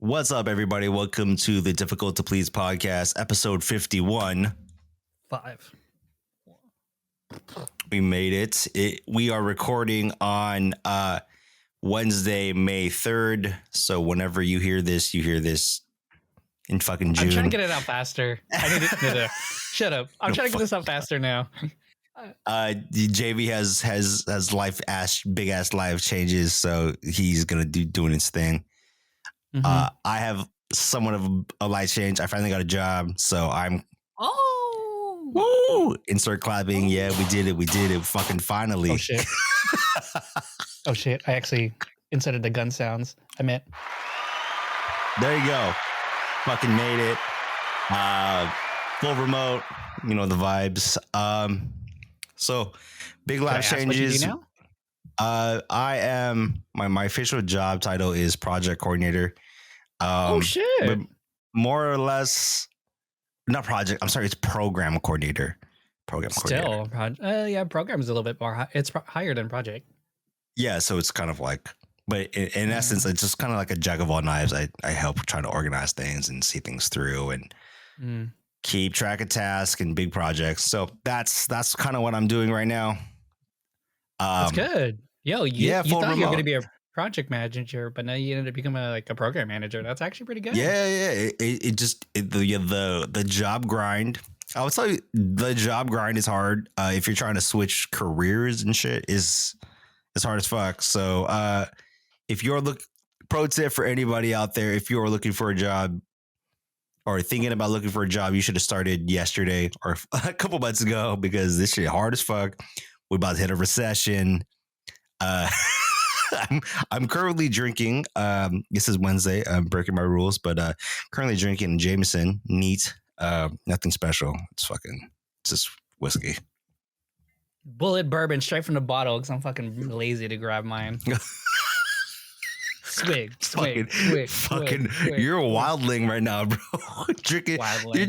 What's up, everybody? Welcome to the Difficult to Please podcast, episode 51. 5. We made it. We are recording on Wednesday, May 3rd. So whenever you hear this in fucking June. I'm trying to get it out faster. No. Shut up. I'm trying to get this out faster now. JV has big ass life changes, so he's gonna doing his thing. I have somewhat of a life change. I finally got a job, so I'm woo! Insert clapping. Yeah, we did it. Fucking finally. Oh shit. Oh shit. I actually inserted the gun sounds. I meant. There you go. Fucking made it. Full remote. You know the vibes. So big life changes. What you do now? I am my official job title is project coordinator. Oh shit! But more or less, not project. I'm sorry, it's program coordinator. Still, program is a little bit more. It's higher than project. Yeah, so it's kind of like, but in essence, it's just kind of like a jack of all knives. I help try to organize things and see things through and keep track of tasks and big projects. So that's kind of what I'm doing right now. That's good. Yo, you thought remote. you were going to be a project manager, but now you ended up becoming a program manager. That's actually pretty good. Yeah. The job grind. I would tell you the job grind is hard. If you're trying to switch careers and shit, is hard as fuck. So if you're pro tip for anybody out there, if you're looking for a job or thinking about looking for a job, you should have started yesterday or a couple months ago because this shit hard as fuck. We're about to hit a recession. I'm currently drinking. This is Wednesday. I'm breaking my rules, but currently drinking Jameson. Neat. Nothing special. It's just whiskey. Bullet bourbon straight from the bottle because I'm fucking lazy to grab mine. Swig. You're a wildling right now, bro. You're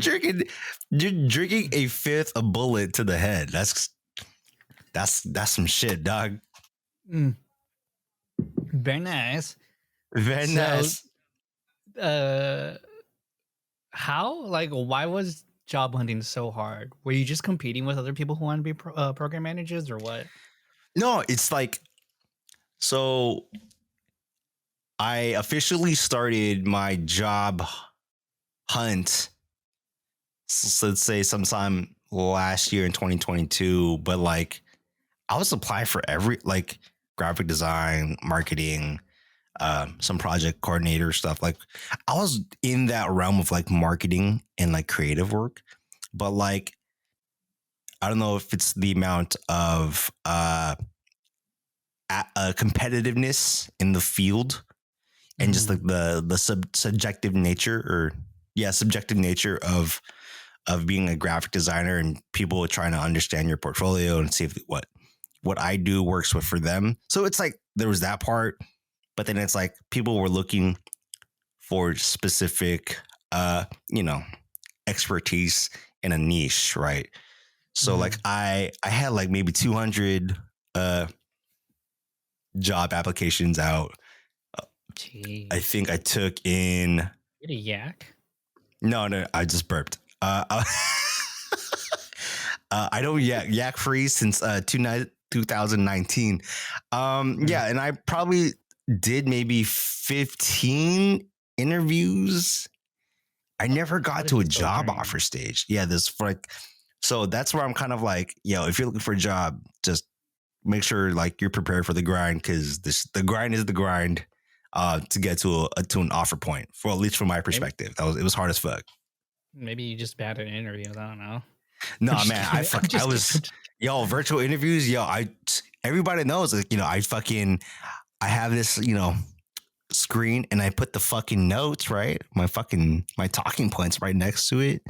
drinking a fifth a bullet to the head. That's some shit, dog. Very nice. Nice. How? Why was job hunting so hard? Were you just competing with other people who want to be program managers or what? No, it's like, so I officially started my job hunt, so let's say sometime last year in 2022, but I was applying for every graphic design, marketing, some project coordinator stuff. I was in that realm of marketing and creative work, but I don't know if it's the amount of competitiveness in the field and just the subjective nature of being a graphic designer and people trying to understand your portfolio and see if what I do works for them. So it's there was that part, but then it's people were looking for specific, expertise in a niche, right? So I had maybe 200 job applications out. Jeez. I think I took in. You had a yak? No, I just burped. I don't yak free since 2019. Yeah, and I probably did maybe 15 interviews. I never got to a job offer stage. Yeah, so that's where I'm kind of if you're looking for a job, just make sure you're prepared for the grind, because the grind is the grind to get to an offer point, for at least from my perspective. It was hard as fuck. Maybe you just bad at interviews. I don't know. No, man, I was virtual interviews. Everybody knows I have this, screen and I put the fucking notes, right? My talking points right next to it.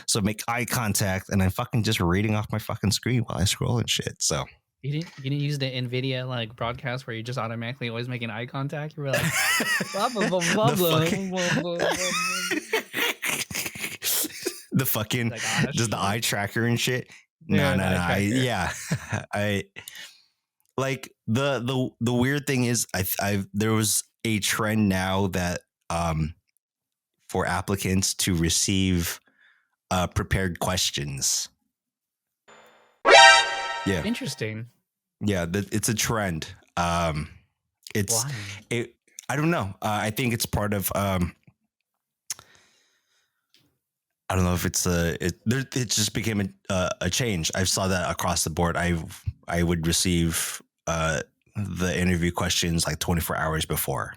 So make eye contact and I'm fucking just reading off my fucking screen while I scroll and shit. So you didn't use the NVIDIA broadcast where you just automatically always making eye contact? You were like blah blah blah blah blah. The fucking just the eye tracker and shit. No. I the weird thing is there was a trend now that for applicants to receive prepared questions. Yeah. Interesting. Yeah, it's a trend. It's Why? it. I don't know. I think it's part of. I don't know if it's it just became a change. I saw that across the board. I would receive the interview questions like 24 hours before.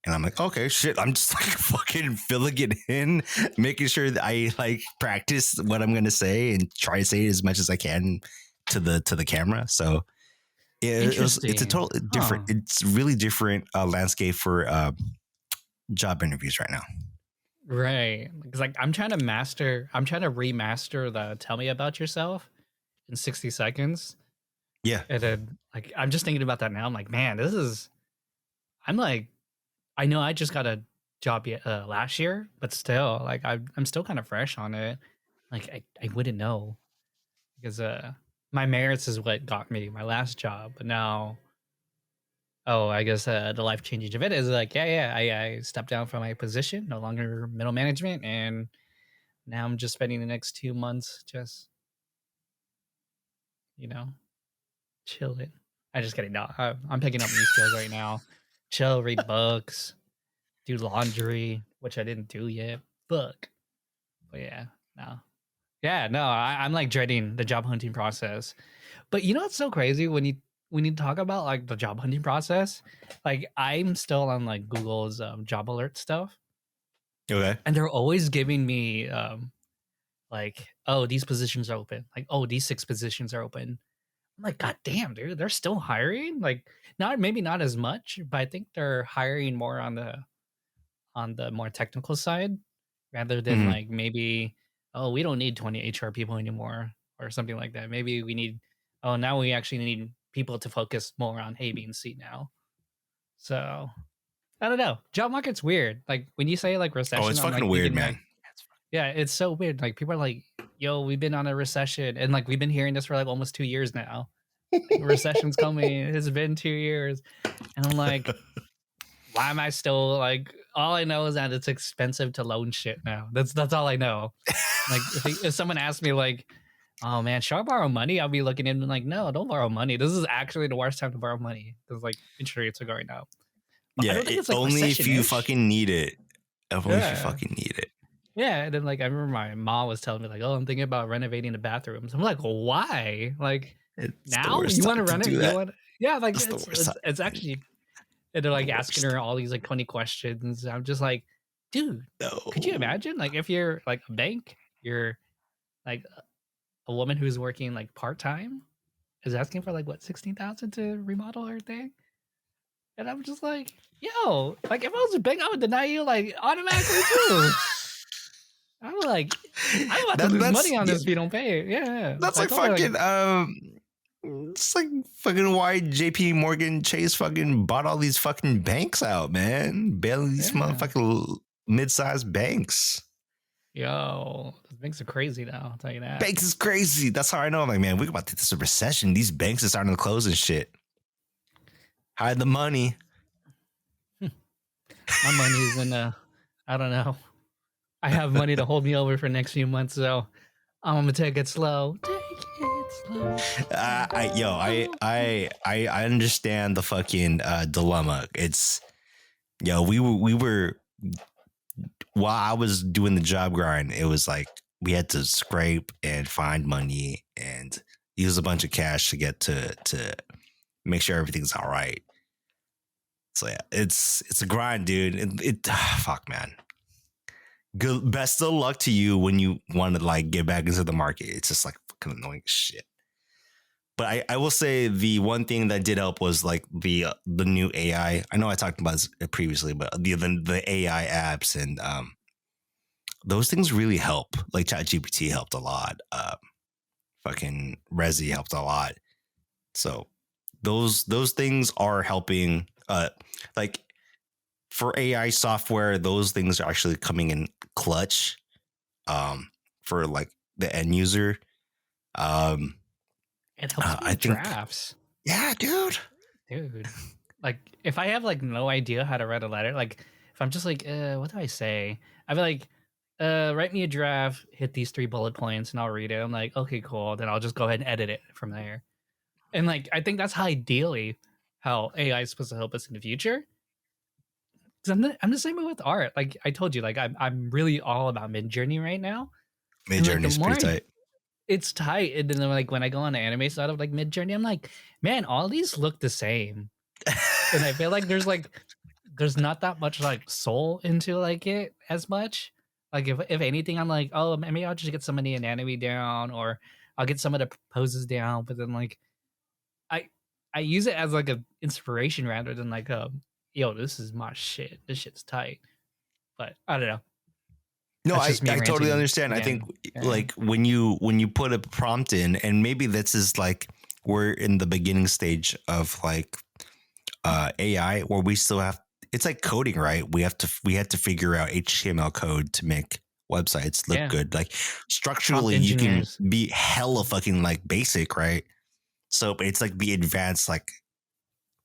And I'm like, okay, shit. I'm just like fucking filling it in, making sure that I like practice what I'm gonna say and try to say it as much as I can to the camera. So yeah, it's a Interesting. total different. It's really different landscape for job interviews right now. Right. Because like I'm trying to remaster the tell me about yourself in 60 seconds. Yeah. And then like I'm just thinking about that now. I'm like, man, I'm like, I know I just got a job last year, but still, like I'm still kind of fresh on it. Like I wouldn't know because my merits is what got me my last job, but now I guess the life changing event is like I stepped down from my position, no longer middle management, and now I'm just spending the next 2 months just you know chilling. I just kidding. No, I'm picking up new skills right now. Chill, read books, do laundry, which I didn't do yet. Book. But yeah, no. Yeah, no, I'm like dreading the job hunting process. But you know what's so crazy when you talk about like the job hunting process? Like I'm still on like Google's job alert stuff. Okay. And they're always giving me like, oh, these positions are open. Like, oh, these 6 positions are open. I'm like, God damn, dude, they're still hiring? Like maybe not as much, but I think they're hiring more on the more technical side rather than Mm-hmm. like maybe we don't need 20 HR people anymore or something like that. Maybe we need now we actually need people to focus more on A, B, and C now. So I don't know. Job market's weird. Like when you say like Oh, recession, it's I'm fucking like weird, thinking man. like yeah, it's so weird. Like people are like, yo, we've been on a recession and like we've been hearing this for like almost 2 years now. Like recession's coming. It's been 2 years. And I'm like, why am I still like all I know is that it's expensive to loan shit now. That's all I know. Like if someone asked me like, oh man, should I borrow money? I'll be looking at them like, no, don't borrow money. This is actually the worst time to borrow money because like interest rates are going up. But I Yeah, don't think it's like only if you recession-ish. fucking need it. Only if you Yeah. fucking need it. Yeah. And then like I remember my mom was telling me like, oh, I'm thinking about renovating the bathrooms. I'm like, why? Like It's the now worst you want to time to renovate? do that. Yeah, like That's the worst time. it's actually and they're like The asking worst. her all these like 20 questions. I'm just like, dude, could you No. imagine like if you're like a bank, you're like a woman who's working like part-time is asking for like what 16,000 to remodel her thing? And I'm just like, yo, like if I was a bank, I would deny you like automatically too. I'm like, I'm about to lose That's money on this if you don't pay it. Yeah. that's So I like told her like fucking it's like fucking why JP Morgan Chase fucking bought all these fucking banks out, man. Bailing these yeah. motherfucking mid-sized banks. Yo, those banks are crazy now, I'll tell you that. Banks is crazy. That's how I know. I'm like, man, we're about to this a recession. These banks are starting to close and shit. Hide the money. My money's in I don't know. I have money to hold me over for the next few months, so I'm gonna take it slow. Take it slow. I understand the fucking dilemma. It's we were while I was doing the job grind, it was like we had to scrape and find money and use a bunch of cash to get to make sure everything's all right. So yeah, it's a grind, dude. Fuck, man. Good, best of luck to you when you want to like get back into the market. It's just like fucking annoying shit. But I will say the one thing that did help was like the new AI. I know I talked about this previously, but the AI apps and those things really help. Like ChatGPT helped a lot. Fucking Resi helped a lot. So those things are helping. Like for AI software, those things are actually coming in clutch. For like the end user. It helps me I with think, drafts. yeah, dude. Dude. Like if I have like no idea how to write a letter, like if I'm just like, what do I say? I'd be like, write me a draft, hit these 3 bullet points, and I'll read it. I'm like, okay, cool. Then I'll just go ahead and edit it from there. And like, I think that's how ideally how AI is supposed to help us in the future. 'Cause I'm the same way with art. Like I told you, like I'm really all about Midjourney right now. And like Mid-journey the is more pretty tight. it's tight, and then like when I go on the anime side of like Midjourney, I'm like, man, all these look the same. And I feel like there's not that much like soul into like it as much. Like if anything, I'm like, oh, maybe I'll just get some of the anatomy down, or I'll get some of the poses down. But then like I I use it as like a inspiration rather than like yo, this is my shit. This shit's tight. But I don't know. No, That's I, just me I totally ranting understand. I think again. Yeah. like when you put a prompt in, and maybe this is like we're in the beginning stage of like AI where we still have, it's like coding, right? We had to figure out HTML code to make websites look Yeah. good. Like Prompt structurally you can engineers. be hella fucking like basic, right? So but it's like the advanced like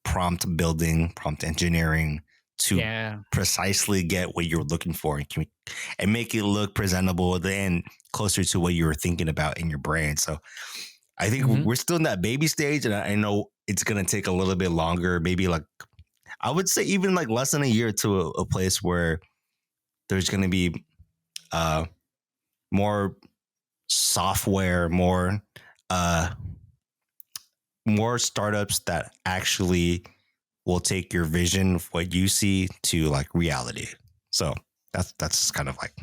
prompt building, prompt engineering to Yeah. precisely get what you're looking for and make it look presentable and closer to what you were thinking about in your brain. So I think Mhm. we're still in that baby stage, and I know it's gonna take a little bit longer. Maybe like I would say even like less than a year to a place where there's gonna be more software, uh, more startups that actually will take your vision of what you see to like reality. So that's kind of like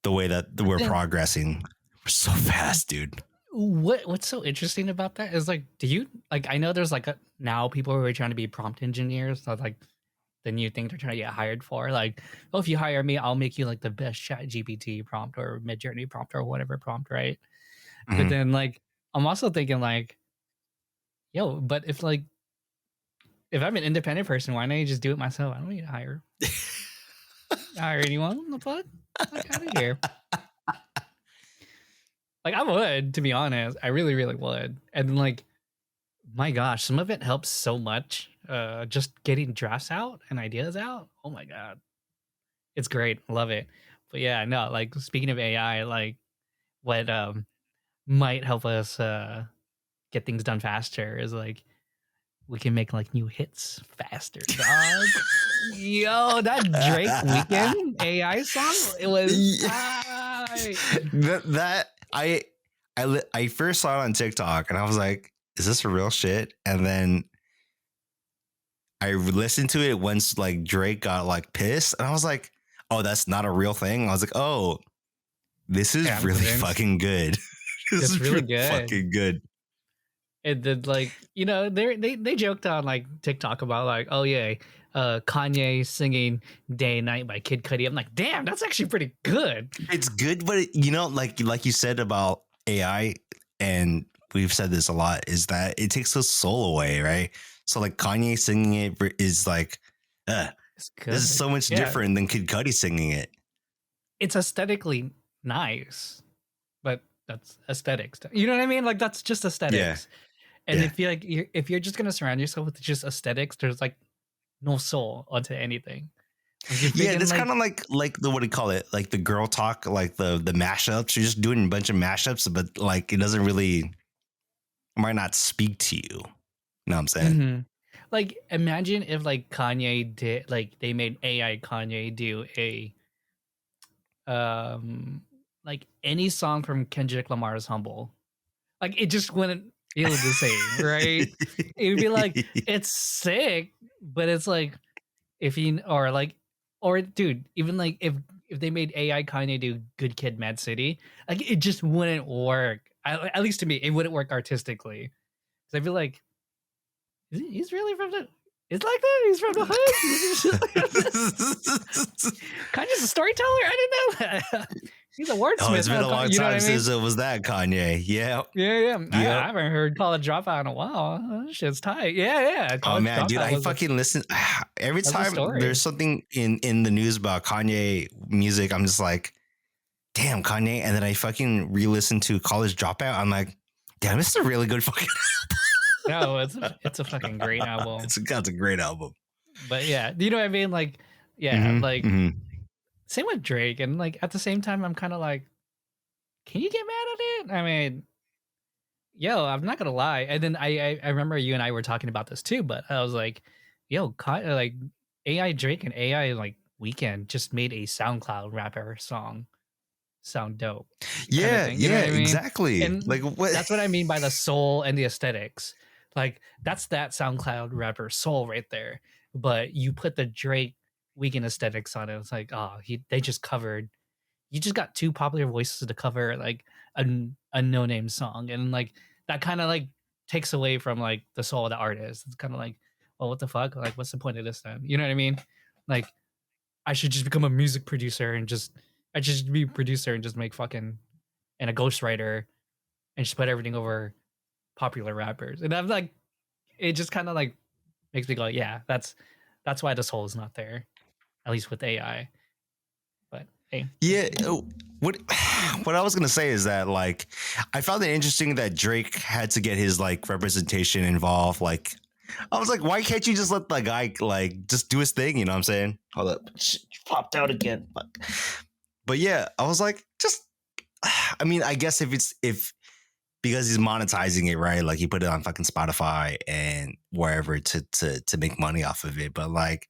the way that we're think progressing. We're so fast, dude. what's so interesting about that is like, do you like? I know there's like now people who are trying to be prompt engineers. That's like the new thing they're trying to get hired for. Like, oh, if you hire me, I'll make you like the best Chat GPT prompt or Midjourney prompt or whatever prompt, right? But Mm-hmm. then like, I'm also thinking like, yo, but if I'm an independent person, why not you just do it myself? I don't need to hire anyone. What the fuck? Like out of here. Like I would, to be honest. I really, really would. And then like, my gosh, some of it helps so much. Just getting drafts out and ideas out. Oh my god. It's great. Love it. But yeah, no, like speaking of AI, like what might help us get things done faster is like we can make like new hits faster, dog. Yo, that Drake Weekend AI song, it was tight. I first saw it on TikTok and I was like, is this a real shit? And then I listened to it once like Drake got like pissed and I was like, oh, that's not a real thing. I was like, oh, this is Yeah, I'm really convinced. fucking good. This It's is really really good. fucking good. It did like, you know, they joked on like TikTok about like, oh yeah, Kanye singing Day and Night by Kid Cudi. I'm like, damn, that's actually pretty good. It's good, but you know, like you said about AI, and we've said this a lot, is that it takes the soul away, right? So like Kanye singing it is like, It's this is good. so much Yeah. different than Kid Cudi singing it. It's aesthetically nice, but that's aesthetics. You know what I mean? Like that's just aesthetics. And Yeah. if you're just gonna surround yourself with just aesthetics, there's like no soul onto anything. Like you're Yeah, thinking that's like, kind of like the what do you call it? Like the girl talk, like the mashups. You're just doing a bunch of mashups, but like it doesn't really might not speak to you. You know what I'm saying? mhm. Like imagine if like Kanye did like they made AI Kanye do a like any song from Kendrick Lamar's Humble. Like it just wouldn't feel the same, right? It would be like it's sick, but it's like if you or dude, even like if they made AI Kanye do Good Kid, Mad City, like it just wouldn't work. At least to me, it wouldn't work artistically. Because I feel like he's really from the. It's like that. He's from the hood. Kanye's a storyteller. I didn't know that. He's a wordsmith. Oh, it's been a long You know what time I mean? since it was that Kanye. Yeah. Yeah. I Yep. haven't heard College Dropout in a while. That shit's tight. Yeah. Oh College man, dude, Dropout I was fucking listen every that's a time story. there's something in the news about Kanye music. I'm just like, damn, Kanye. And then I fucking re-listen to College Dropout. I'm like, damn, this is a really good fucking. No, it's a fucking great album. That's a great album. But yeah, you know what I mean? Like Yeah, Mm-hmm. like Mm-hmm. same with Drake, and like at the same time, I'm kind of like, can you get mad at it? I mean, yo, I'm not gonna lie. And then I remember you and I were talking about this too, but I was like, yo, like AI Drake and AI like Weekend just made a SoundCloud rapper song sound dope, kind of Yeah, thing. You know yeah, what I mean? exactly. And Like what? that's what I mean by the soul and the aesthetics. Like that's that SoundCloud rapper soul right there. But you put the Drake Weekend aesthetics on it. It's like, oh, they just covered. You just got two popular voices to cover like a no name song, and like that kind of like takes away from like the soul of the artist. It's kind of like, well, what the fuck? Like, what's the point of this then? You know what I mean? Like, I should just become a music producer and just I just be a producer and just make fucking and a ghostwriter and just put everything over popular rappers. And I'm like, it just kind of like makes me go, yeah, that's why the soul is not there, at least with AI. But hey, Yeah. What what I was gonna say is that like I found it interesting that Drake had to get his like representation involved. Like I was like, why can't you just let the guy like just do his thing? You know what I'm saying? Hold up, shit, popped out again. But yeah, I was like, just. I mean, I guess if because he's monetizing it, right? Like he put it on fucking Spotify and wherever to make money off of it. But like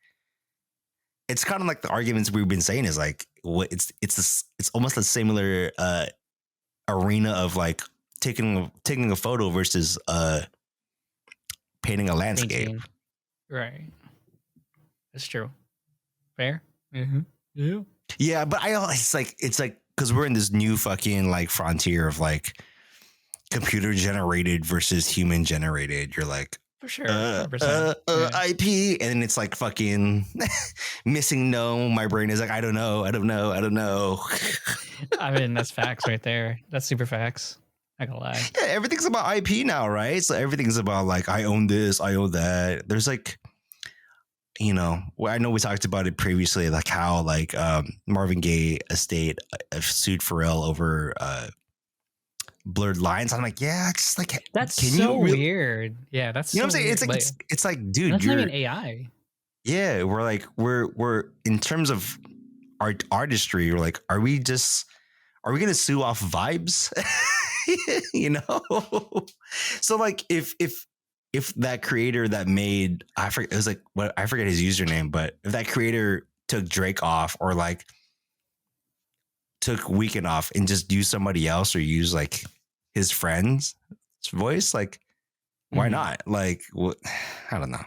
it's kind of like the arguments we've been saying is like what it's almost a similar arena of like taking a photo versus painting a landscape. painting, right? That's true. Fair. Mm-hmm. Yeah. Yeah, but it's like because we're in this new fucking like frontier of like computer generated versus human generated. You're like, For sure. 100%. Yeah. IP, and then it's like fucking missing no. My brain is like, I don't know. I mean, that's facts right there. That's super facts. Not gonna lie. Yeah, everything's about IP now, right? So everything's about like, I own this, I own that. There's like, you know, well, I know we talked about it previously, like how like Marvin Gaye estate sued Pharrell over blurred lines. I'm like, yeah, just like, That's can so you really, weird. Yeah, that's you know so what I'm saying? weird. It's like But it's like, dude, that's not you're even AI. yeah, we're like we're in terms of artistry, we're like, are we gonna sue off vibes? You know? So like if that creator that made I forget it was like what I forget his username, but if that creator took Drake off or like took Weekend off and just use somebody else or use like his friend's voice, like why not? Like what I don't know.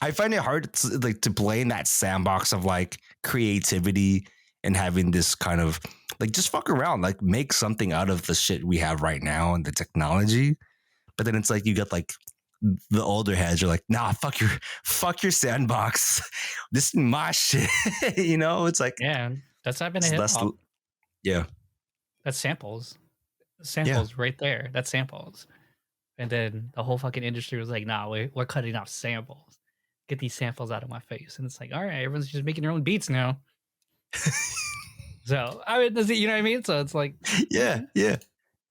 I find it hard to, like to play in that sandbox of like creativity and having this kind of like just fuck around, like make something out of the shit we have right now and the technology. But then it's like you got like the older heads are like, nah, fuck your sandbox. This is my shit. You know, it's like Yeah, that's not been a it's hip less. hop. Yeah, That's samples. yeah, Samples right there. That's samples. And then the whole fucking industry was like, nah, we're cutting off samples. Get these samples out of my face. And it's like, all right, everyone's just making their own beats now. So I mean, you know what I mean? So it's like, yeah, yeah,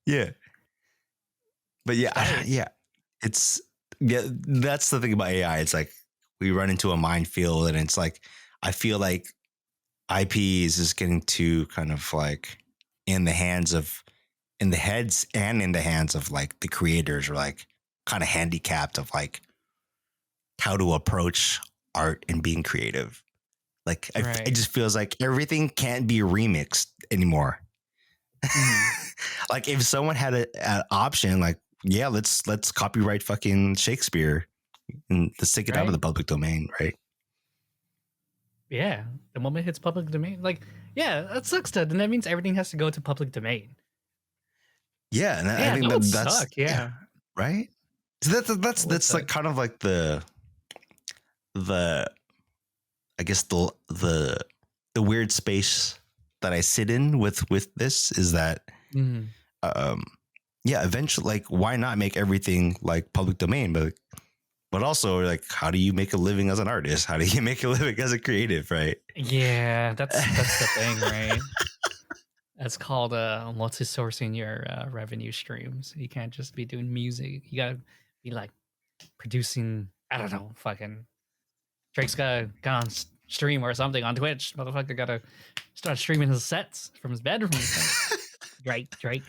yeah. But yeah, tight. yeah, it's yeah. That's the thing about AI. It's like we run into a minefield, and it's like I feel like IP is just getting too kind of like in the hands of in the heads and in the hands of like the creators are like kind of handicapped of like how to approach art and being creative. Like Right. it just feels like everything can't be remixed anymore. Like if someone had an option, like yeah, let's copyright fucking Shakespeare and let's take it out of Right. the public domain, right? Yeah. The moment it hits public domain, like, yeah, that sucks. Then that means everything has to go to public domain. Yeah, and I Yeah, think that would that's suck. Yeah. right. So That would that's like suck. kind of like the I guess the weird space that I sit in with this is that um yeah, eventually like why not make everything like public domain, but also like how do you make a living as an artist? How do you make a living as a creative, right? Yeah, that's the thing, right? That's called multi-sourcing your revenue streams. You can't just be doing music. You gotta be like producing. I don't know, fucking Drake's got on stream or something on Twitch. Motherfucker gotta start streaming his sets from his bedroom. Drake. I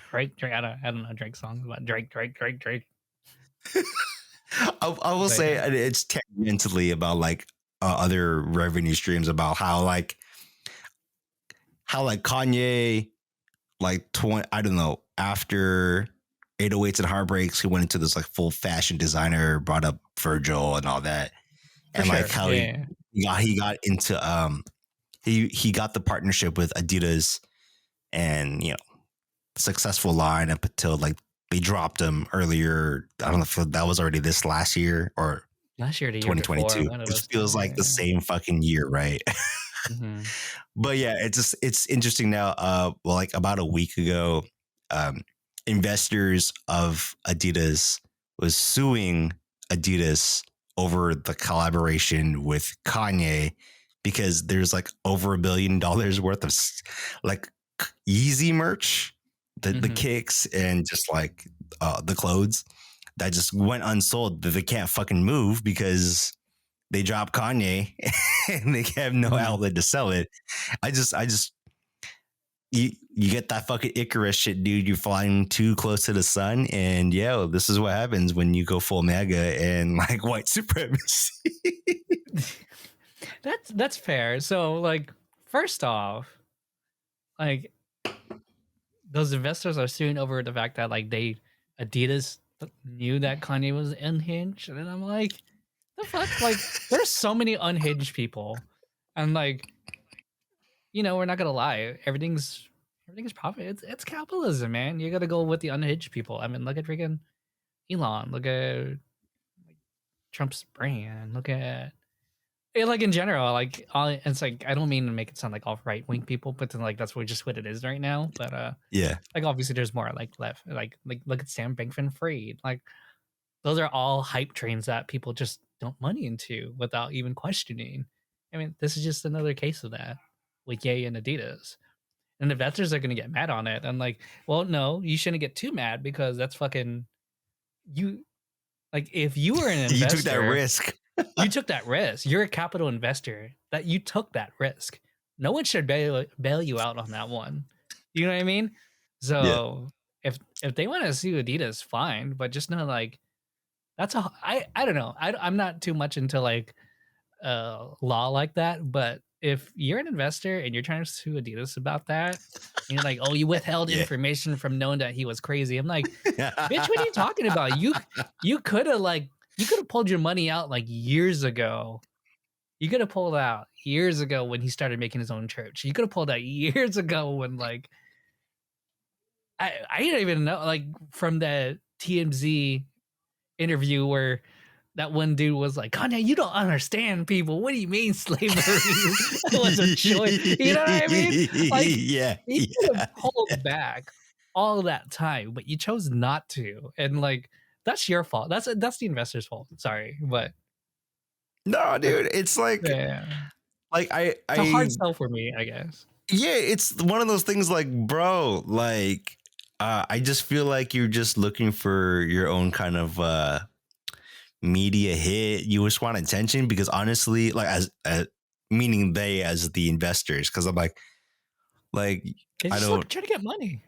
don't know Drake songs, but Drake. I will But say yeah, it's tangentially about like other revenue streams about how like Kanye like 20 I don't know after 808s and Heartbreaks he went into this like full fashion designer, brought up Virgil and all that, for and like sure. how Yeah. he got into he got the partnership with Adidas, and you know, successful line up until like they dropped him earlier. I don't know if that was already this last year or Last year, the year before, 2022, one of which those two. feels like the same fucking year, right? Mm-hmm. But yeah, it's interesting now. Well, like about a week ago, um, investors of Adidas was suing Adidas over the collaboration with Kanye because there's like over $1 billion worth of like Yeezy merch, the kicks and just like the clothes that just went unsold that they can't fucking move because they dropped Kanye and they have no outlet to sell it. I just you get that fucking Icarus shit, dude. You're flying too close to the sun, and yeah, this is what happens when you go full mega and like white supremacy. That's fair. So like, first off, like those investors are suing over the fact that like Adidas knew that Kanye was unhinged, and I'm like, the fuck, like there's so many unhinged people, and like we're not gonna lie, everything's profit. It's capitalism, man. You gotta go with the unhinged people. I mean, look at freaking Elon. Look at like, Trump's brand. Look at like in general, like it's like I don't mean to make it sound like all right wing people, but then like that's what it is right now. But Yeah, like obviously there's more like left, like look at Sam Bankman-Fried. Like those are all hype trains that people just dump money into without even questioning. I mean, this is just another case of that with Ye and Adidas. And investors are going to get mad on it. And like, well, no, you shouldn't get too mad because that's fucking you. Like, if you were an you took that investor, risk. you took that risk. You're a capital investor that you took that risk. No one should bail you out on that one. You know what I mean? Yeah, So if they want to sue Adidas, fine, but just know like that's I don't know. I'm not too much into like law like that, but if you're an investor and you're trying to sue Adidas about that, and you're like, oh, you withheld yeah. information from knowing that he was crazy. I'm like, bitch, what are you talking about? You could have pulled your money out like years ago. You could have pulled out years ago when he started making his own church. You could have pulled out years ago when like I don't even know, like from the TMZ interview where that one dude was like, Kanye, you don't understand people. What do you mean slavery was a choice? You know what I mean? Like, yeah, he could have pulled back all that time, but you chose not to. And like, that's your fault. That's the investor's fault. Sorry, but no, dude, it's yeah, like it's a hard sell for me, I guess. yeah, it's one of those things like, bro, like I just feel like you're just looking for your own kind of media hit. You just want attention because honestly, like as meaning they as the investors, because I'm like They I just don't trying to get money.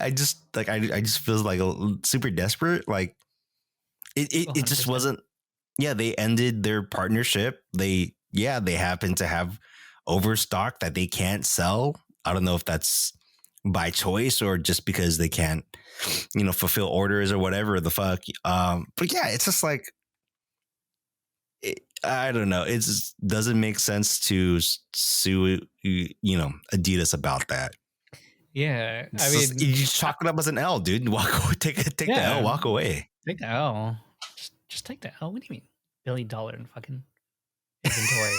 I just like I just feel like super desperate. Like it just 100%. wasn't. Yeah, they ended their partnership. They happen to have overstock that they can't sell. I don't know if that's by choice or just because they can't, fulfill orders or whatever the fuck. But yeah, it's just like I don't know. It just doesn't make sense to sue, Adidas about that. Yeah, I It's just, mean, you just chalk it up as an L, dude. Walk away, take the L, yeah, walk away. take the L. Just take the L. What do you mean? $1 billion in fucking inventory.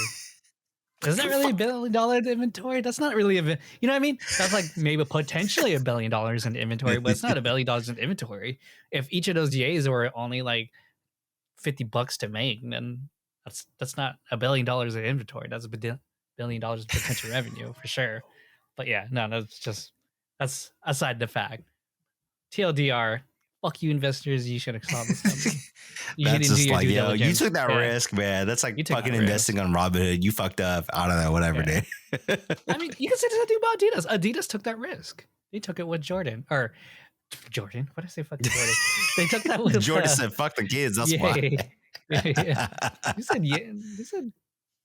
Is that really $1 billion inventory? That's not really you know what I mean? That's like maybe potentially $1 billion in inventory, but it's not $1 billion in inventory. If each of those J's were only like $50 to make, then that's not $1 billion in inventory. That's $1 billion in potential revenue for sure. But yeah, no, that's aside the fact. TLDR, fuck you, investors. You should have saw this coming. You That's didn't do just your like, due yo, you diligence. took that Yeah, risk, man. That's you like took fucking that risk. investing on Robinhood. You fucked up. I don't know, whatever, Yeah. dude. I mean, you can say the same thing about Adidas. Adidas took that risk. They took it with Jordan. What did I say? Fucking Jordan. They took that with Jordan said, fuck the kids. That's why. Yay. Yeah. You said yeah. You said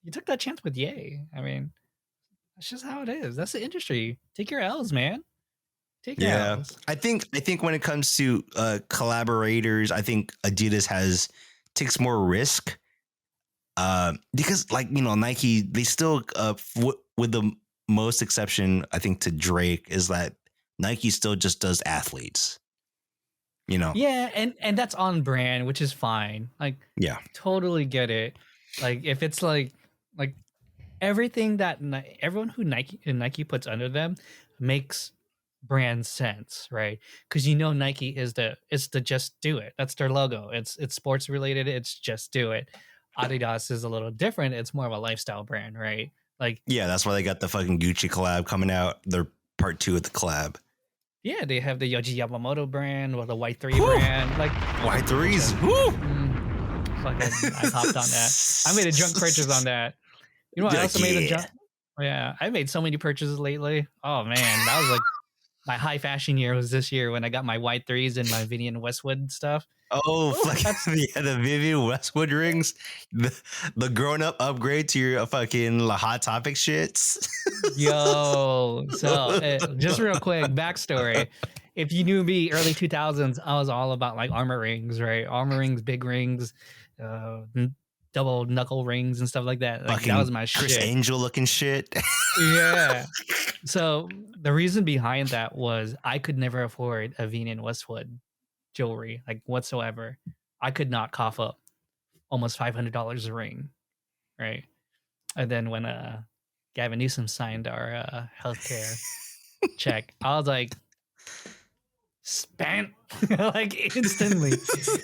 you took that chance with Yay. I mean, that's just how it is. That's the industry. Take your L's, man. Take your Yeah. L's. I think when it comes to collaborators, I think Adidas takes more risk. Because like, you know, Nike, they still with the most exception, I think, to Drake, is that Nike still just does athletes. You know? Yeah, and that's on brand, which is fine. Like, Yeah. totally get it. Like, if it's like everything that everyone who Nike puts under them makes brand sense, right? Because you know Nike is the just do it. That's their logo. It's sports related. It's just do it. Adidas is a little different. It's more of a lifestyle brand, right? Like, Yeah, that's why they got the fucking Gucci collab coming out. They're part 2 of the collab. yeah, they have the Yohji Yamamoto brand or the White 3 brand. Like, White 3s. Fucking, I hopped on that. I made a drunk purchase on that. You know what? I also made a drunk. Yeah, I made so many purchases lately. Oh man, that was like my high fashion year was this year when I got my White 3s and my Vivienne Westwood stuff. Oh, the Vivienne Westwood rings, the grown up upgrade to your fucking Hot Topic shits. Yo, so just real quick backstory. If you knew me early 2000s, I was all about like armor rings, right? Armor rings, big rings, double knuckle rings and stuff like that. Like, that was my Chris shit. Angel looking shit. Yeah. So the reason behind that was I could never afford a Vivienne Westwood jewelry, like whatsoever. I could not cough up almost $500 a ring, right? And then when Gavin Newsom signed our healthcare check, I was like, spent like instantly.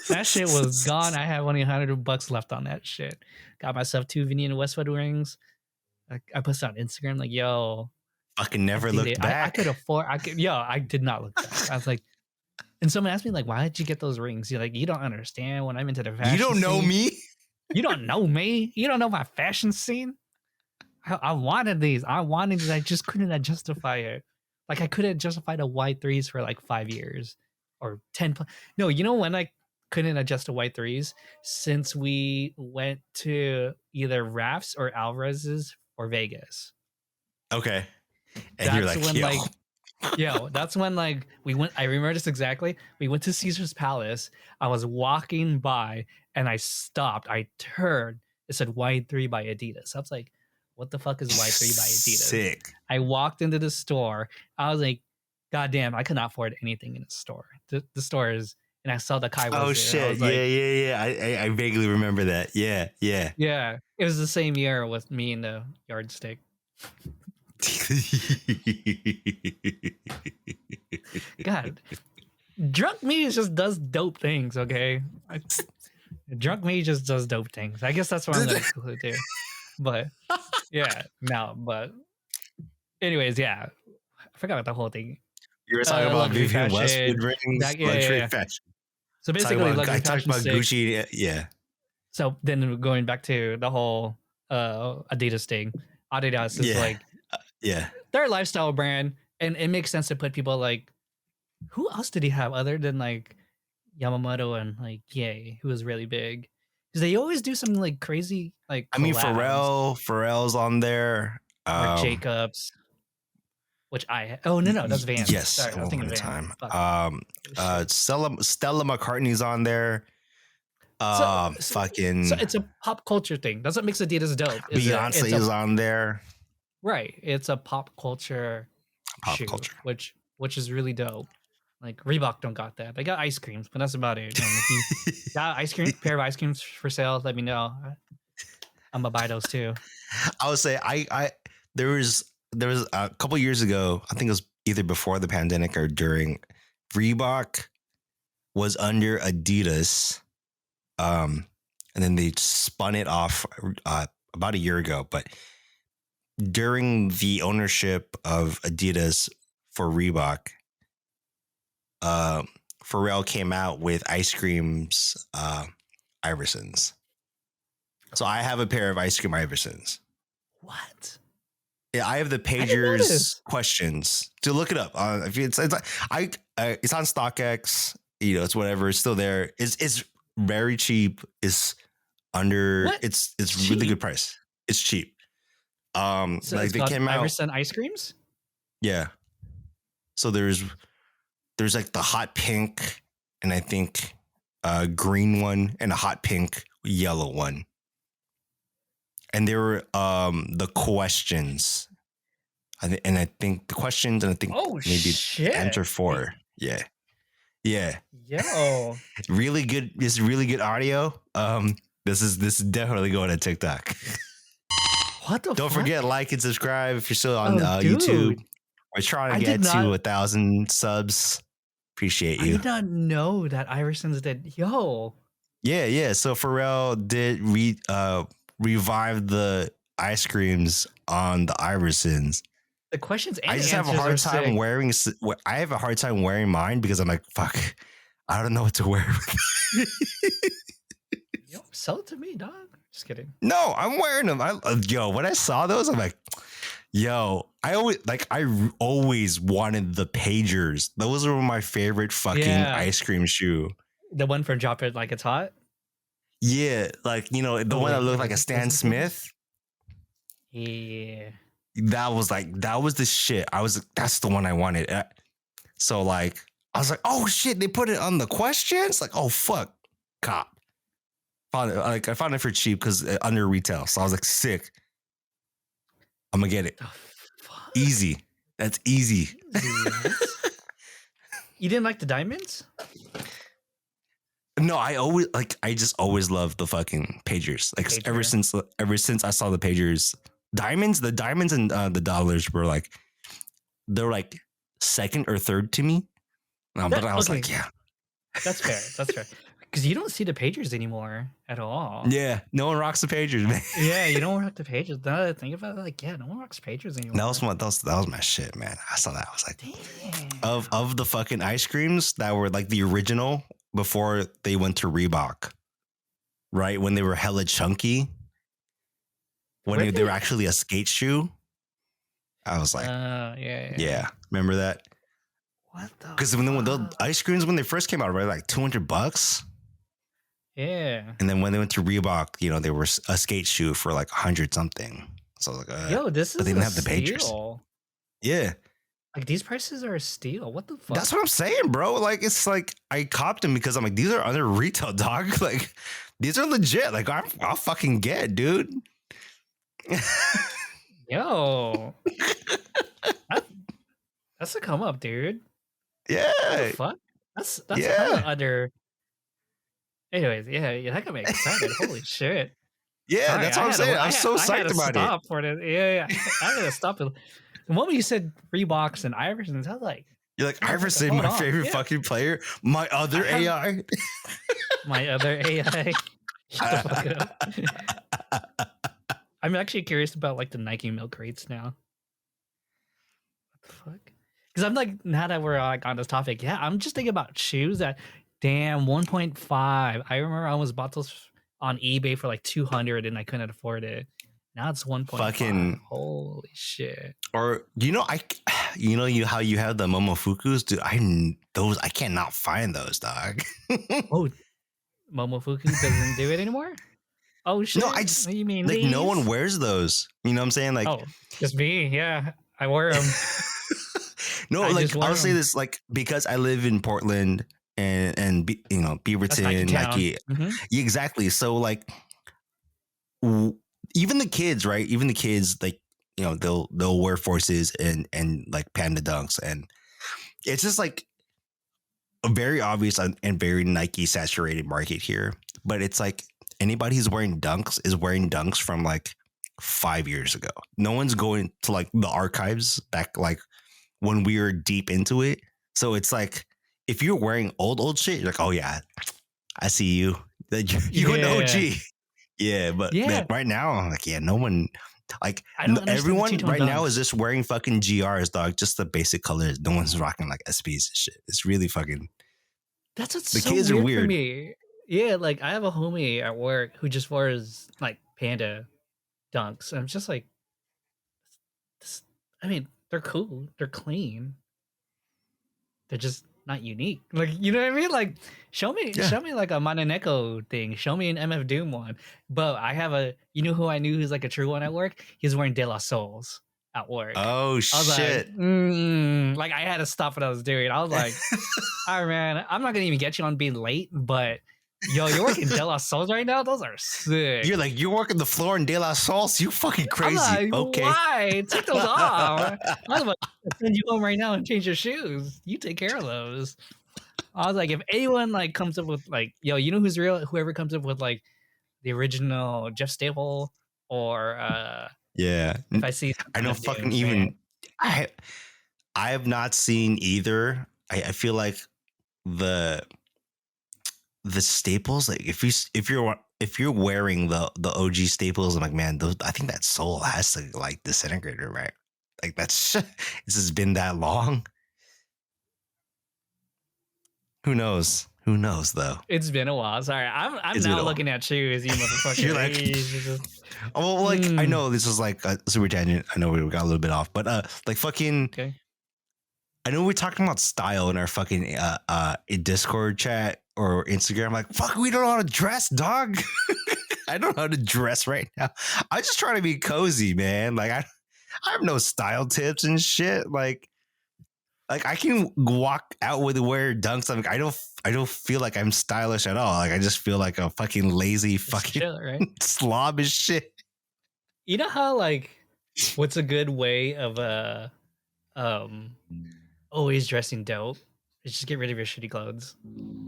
That shit was gone. I have only $100 left on that shit. Got myself 2 Vivienne Westwood rings. I posted on Instagram like, yo, fucking never looked back. I could afford. I did not look back. I was like, and someone asked me like, why did you get those rings? You're like, you don't understand when I'm into the fashion. You don't know scene. me. You don't know me. You don't know my fashion scene. I wanted these. I wanted it. I just couldn't justify it. Like, I couldn't justify the White 3s for like 5 years or 10. No, you know when I couldn't adjust to White 3s? Since we went to either Raf's or Alvarez's or Vegas. Okay. And that's you're like, when yo. like, yo, that's when like we went. I remember this exactly. We went to Caesar's Palace. I was walking by and I stopped. I turned. It said White 3 by Adidas. I was like, what the fuck is White 3 by Adidas? Sick. I walked into the store. I was like, God damn, I could not afford anything in the store. The store is, and I saw the Kai was Oh there. shit. Like, yeah. I vaguely remember that. Yeah. Yeah. It was the same year with me and the yardstick. God, drunk me just does dope things. Okay, drunk me just does dope things. I guess that's what I'm gonna do. But yeah, no. But anyways, yeah, I forgot about the whole thing. You were talking about Vivienne Westwood rings, luxury fashion. So basically, I talked about Gucci. Yeah. So then going back to the whole Adidas thing, Adidas is like. Yeah, they're a lifestyle brand, and it makes sense to put people like, who else did he have other than like Yamamoto and like Ye, who was really big, because they always do some like crazy like. I mean, Pharrell's on there, or Jacobs, which that's Vans. Yes, sorry, I was thinking Vans. Stella McCartney's on there. So it's a pop culture thing. That's what makes Adidas dope. Beyonce is on there. Right, it's a pop culture shoe, which is really dope. Like Reebok don't got that. They got ice creams, but that's about it. And if you got pair of ice creams for sale, let me know. I'm gonna buy those too. I would say there was a couple years ago. I think it was either before the pandemic or during. Reebok was under Adidas, and then they spun it off about a year ago, but. During the ownership of Adidas for Reebok, Pharrell came out with ice creams, Iversons. So I have a pair of ice cream Iversons. What? Yeah, I have the I didn't know pagers this. questions to look it up. If it's on StockX. It's whatever. It's still there. It's very cheap. It's under. What? It's Cheap? really good price. It's cheap. So Like it's they called came out. Iverson ice creams? Yeah. So there's like the hot pink and I think a green one and a hot pink yellow one. And there were the questions. I think the questions and I think maybe shit. answer 4. Yeah. Yeah. Yo. Really good. It's really good audio. This is definitely going to TikTok. What the Don't fuck? forget, like and subscribe if you're still on dude. YouTube. We're trying to get to 1,000 subs. Appreciate you. I did not know that Iversons did. Yo. Yeah. So Pharrell did revive the ice creams on the Iversons. The questions and I just answers have a hard are time sick. wearing. I have a hard time wearing mine because I'm like, fuck, I don't know what to wear. Yo, sell it to me, dog. Just kidding. No, I'm wearing them. When I saw those, I'm like, yo, I always wanted the pagers. Those were my favorite fucking ice cream shoe. The one for Drop It Like It's Hot? Yeah, like, the one that looked like a Stan Smith. Yeah. That was the shit. That's the one I wanted. So like, I was like, oh shit, they put it on the questions? Like, oh fuck, cop. Found it, I found it for cheap because under retail. So I was like, sick. I'm gonna get it. Easy. That's easy. You didn't like the diamonds? No, I just always loved the fucking pagers. Like ever since I saw the pagers, the diamonds and the dollars were like, they're like second or third to me. But I was like, yeah, that's fair. Because you don't see the pagers anymore at all. Yeah, no one rocks the pagers, man. Yeah, you don't rock the pagers. Now that I think about it, like, yeah, no one rocks pagers anymore. That was my shit, man. I saw that. I was like, damn. Of the fucking ice creams that were like the original before they went to Reebok, right? When they were hella chunky, when they were actually a skate shoe. I was like, yeah. Remember that? What the? Because when the ice creams when they first came out, right, like $200. Yeah. And then when they went to Reebok, they were a skate shoe for like 100 something. So I was like, yo, this is but they didn't have the pagers. Yeah. Like these prices are a steal. What the fuck? That's what I'm saying, bro. Like it's like I copped them because I'm like, these are under retail, dog. Like these are legit. Like I'll fucking get, dude. Yo. That's a come up, dude. Yeah. What the fuck? That's hella under. Anyways, yeah, that got me excited. Holy shit. Yeah, sorry, that's what I'm saying. I'm so psyched about it. Stop for this. Yeah. I gotta stop it. The moment you said Reeboks and Iversons, I was like, you're like, Iverson, my favorite fucking player. My other AI. My other AI. Shut the fuck up. I'm actually curious about like the Nike milk rates now. What the fuck? Because I'm like, now that we're like on this topic, I'm just thinking about shoes that, damn, 1.5. I remember I almost bought those on eBay for like 200 and I couldn't afford it. Now it's 1.5. Fucking holy shit. Or how you have the Momofukus, dude. I cannot find those, dog. Oh, Momofuku doesn't do it anymore? Oh shit. No, what do you mean like these? no one wears those. You know what I'm saying? Like, oh, just me. Yeah, I wear them. No, I'll say this, like, because I live in Portland and Beaverton, Nike. Mm-hmm. Yeah, exactly. So like, even the kids, right? Even the kids, like, they'll wear Forces and like Panda Dunks, and it's just like a very obvious and very Nike saturated market here. But it's like anybody who's wearing Dunks is wearing Dunks from like 5 years ago. No one's going to like the archives back like when we were deep into it. So it's like if you're wearing old shit, you're like, oh yeah, I see you. You're an OG. Yeah, but like, right now, I'm like, no one, like everyone right now is just wearing fucking GRs, dog. Just the basic colors. No one's rocking like SPs and shit. It's really fucking. That's what's The so kids are weird for weird. me. Yeah, like I have a homie at work who just wears like panda dunks. I'm just like, this, I mean, they're cool, they're clean, they're just not unique. Like, you know what I mean? Like, Yeah. show me like a Mananeko thing. Show me an MF Doom one. But I have a, you know who I knew who's like a true one at work? He's wearing De La Souls at work. Oh I was shit. like I had to stop what I was doing. I was like, all right, man, I'm not gonna even get you on being late, but yo, you're working De La Souls right now? Those are sick. You're like, you're working the floor in De La Sauce? You fucking I'm crazy. like, Okay. why? Take those off. I'm about to send you home right now and change your shoes. You take care of those. I was like, if anyone like comes up with like, yo, you know who's real? Whoever comes up with like the original Jeff Staple or Yeah. if I see I know MF fucking Dooms, even man. I have not seen either. I feel like the staples, like if you're wearing the OG staples, I'm like, man, I think that sole has to like disintegrate, right? Like that's it's just been that long. Who knows? Who knows though? It's been a while. Sorry, I'm It's been now a while. looking at shoes, you motherfucker. You're like, oh, well, like I know this is like a super tangent. I know we got a little bit off, but like fucking. Okay. I know we're talking about style in our fucking Discord chat or Instagram. Like, fuck, we don't know how to dress, dog. I don't know how to dress right now. I'm just trying to be cozy, man. Like, I have no style tips and shit. Like I can walk out with wear dunks. I'm like, I don't feel like I'm stylish at all. Like, I just feel like a fucking lazy fucking chill, right? slob as shit. You know how like, what's a good way of always dressing dope? Is just get rid of your shitty clothes.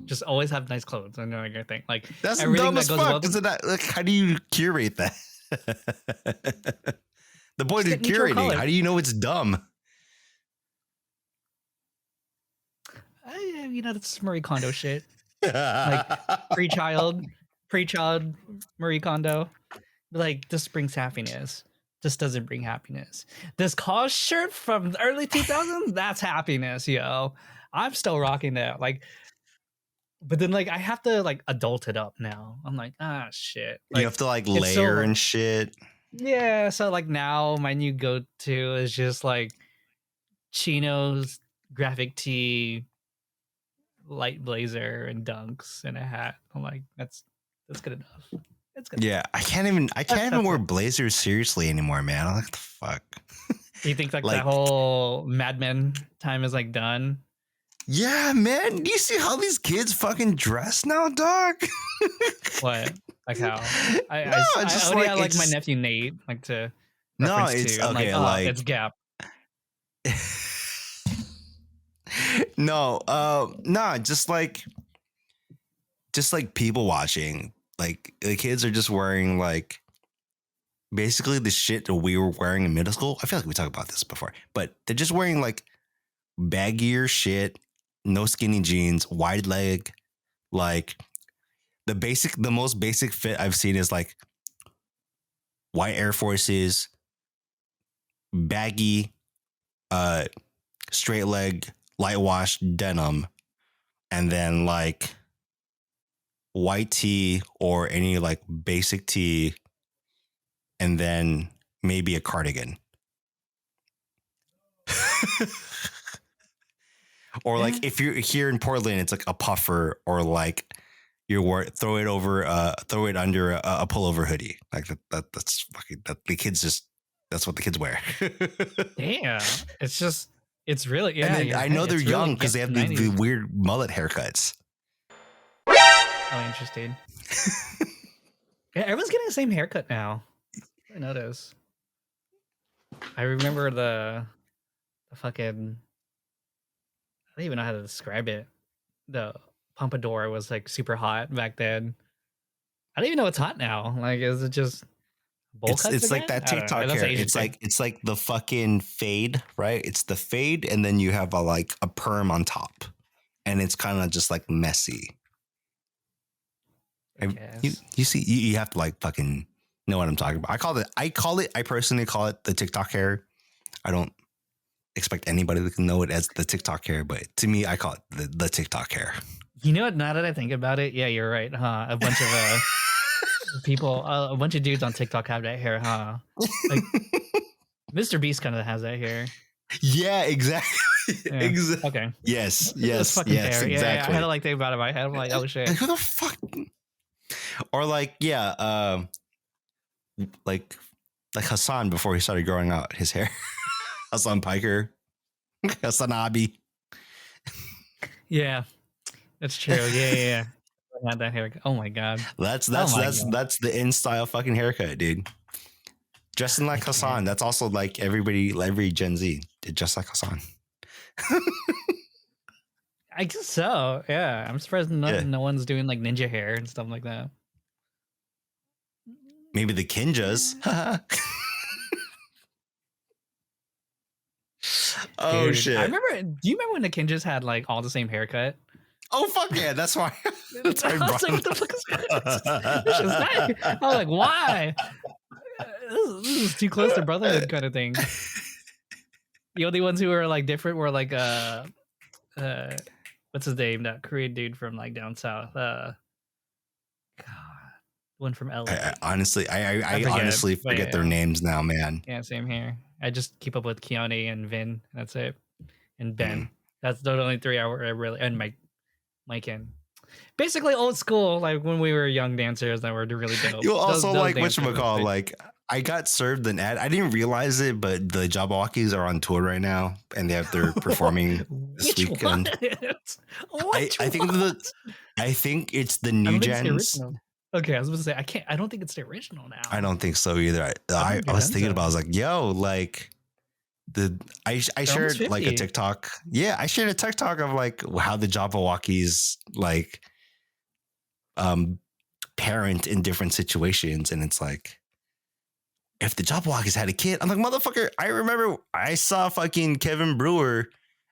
Just always have nice clothes. I know your thing. Like That's everything dumb that as goes fuck. well. Isn't that like how do you curate that? The point Just of get neutral curating. colors. How do you know it's dumb? You know, that's Marie Kondo shit. Like pre-child Marie Kondo. Like this brings happiness. This doesn't bring happiness. This cause shirt from the early 2000s, that's happiness, yo. I'm still rocking that. Like, but then like I have to like adult it up now. I'm like, shit. Like, You have to like it's so, layer and shit. yeah. So like now my new go-to is just like chinos, graphic tee, light blazer, and dunks and a hat. I'm like, that's good enough. That's good. Yeah, I can't even wear blazers seriously anymore, man. I'm like, what the fuck? Do you think like that whole Mad Men time is like done? Yeah, man. Do you see how these kids fucking dress now, dog? What? Like how? I just only like, had like my nephew Nate like to no, reference it's to. I'm okay. like, it's Gap. No, nah, just like people watching. Like the kids are just wearing like basically the shit that we were wearing in middle school. I feel like we talked about this before, but they're just wearing like baggier shit, no skinny jeans, wide leg, like the most basic fit I've seen is like white Air Forces, baggy, straight leg, light wash denim, and then like white tee or any like basic tee, and then maybe a cardigan. Or like if you're here in Portland, it's like a puffer, or like throw it under a pullover hoodie. Like that's fucking that the kids just that's what the kids wear. Damn, it's really, yeah. And then I know they're young because they have the weird mullet haircuts. Oh, interesting. Yeah, everyone's getting the same haircut now. I notice. I remember the fucking, I don't even know how to describe it. The pompadour was like super hot back then. I don't even know what's hot now. Like, is it just bowl cuts It's again? like that I don't know. TikTok That's hair. Asian It's like the fucking fade, right? It's the fade, and then you have a perm on top, and it's kind of just like messy. You see, you have to like fucking know what I'm talking about. I personally call it the TikTok hair. I don't expect anybody to know it as the TikTok hair, but to me, I call it the TikTok hair. You know what? Now that I think about it, yeah, you're right, huh? A bunch of people, a bunch of dudes on TikTok have that hair, huh? Like Mr. Beast kind of has that hair. Yeah, exactly. Yeah. Okay. Yes, That's yes, fucking yes, fair. Yeah, yeah. I had exactly. to like think about it in my head. I'm like, oh shit. Like, who the fuck? Or like, yeah, like Hassan before he started growing out his hair. Hassan Piker, Hassan Abi. Yeah, that's true. Yeah, yeah, yeah. I had that hair. Oh my god. That's Oh that's my that's god. that's the in style fucking haircut, dude. Dressing I like can't. Hassan. That's also like every Gen Z did just like Hassan. I guess so. Yeah, I'm surprised Yeah, no one's doing like ninja hair and stuff like that. maybe the kinjaz. Oh Dude, I shit. remember. Do you remember when the Kinjaz had like all the same haircut? Oh fuck yeah. That's why. That's why I I was brought like, what the fuck is this? Is nice. I was like, why? This is too close to brotherhood kind of thing. The only ones who were like different were like what's his name? That Korean dude from like down south. God, one from LA. I honestly forget, honestly but forget their yeah. names now, man. Yeah, same here. I just keep up with Keone and Vin. That's it. And Ben. That's the only three I really, and Mike and basically old school, like when we were young dancers that were really dope. You also Those like dancers were whatchamacall, sick. like I got served an ad. I didn't realize it, but the jabbacwockeez are on tour right now and they have their performing this Which weekend. Which I think I think it's the I new don't think it's the gens. original. Okay, I was gonna say I don't think it's the original now. I don't think so either. I think was thinking Denzel. about. I was like, yo, like I shared almost like a 50. TikTok. Yeah, I shared a TikTok of like how the jabbacwockeez like parent in different situations, and it's like if the jabbacwockeez had a kid, I'm like, motherfucker. I remember I saw fucking Kevin Brewer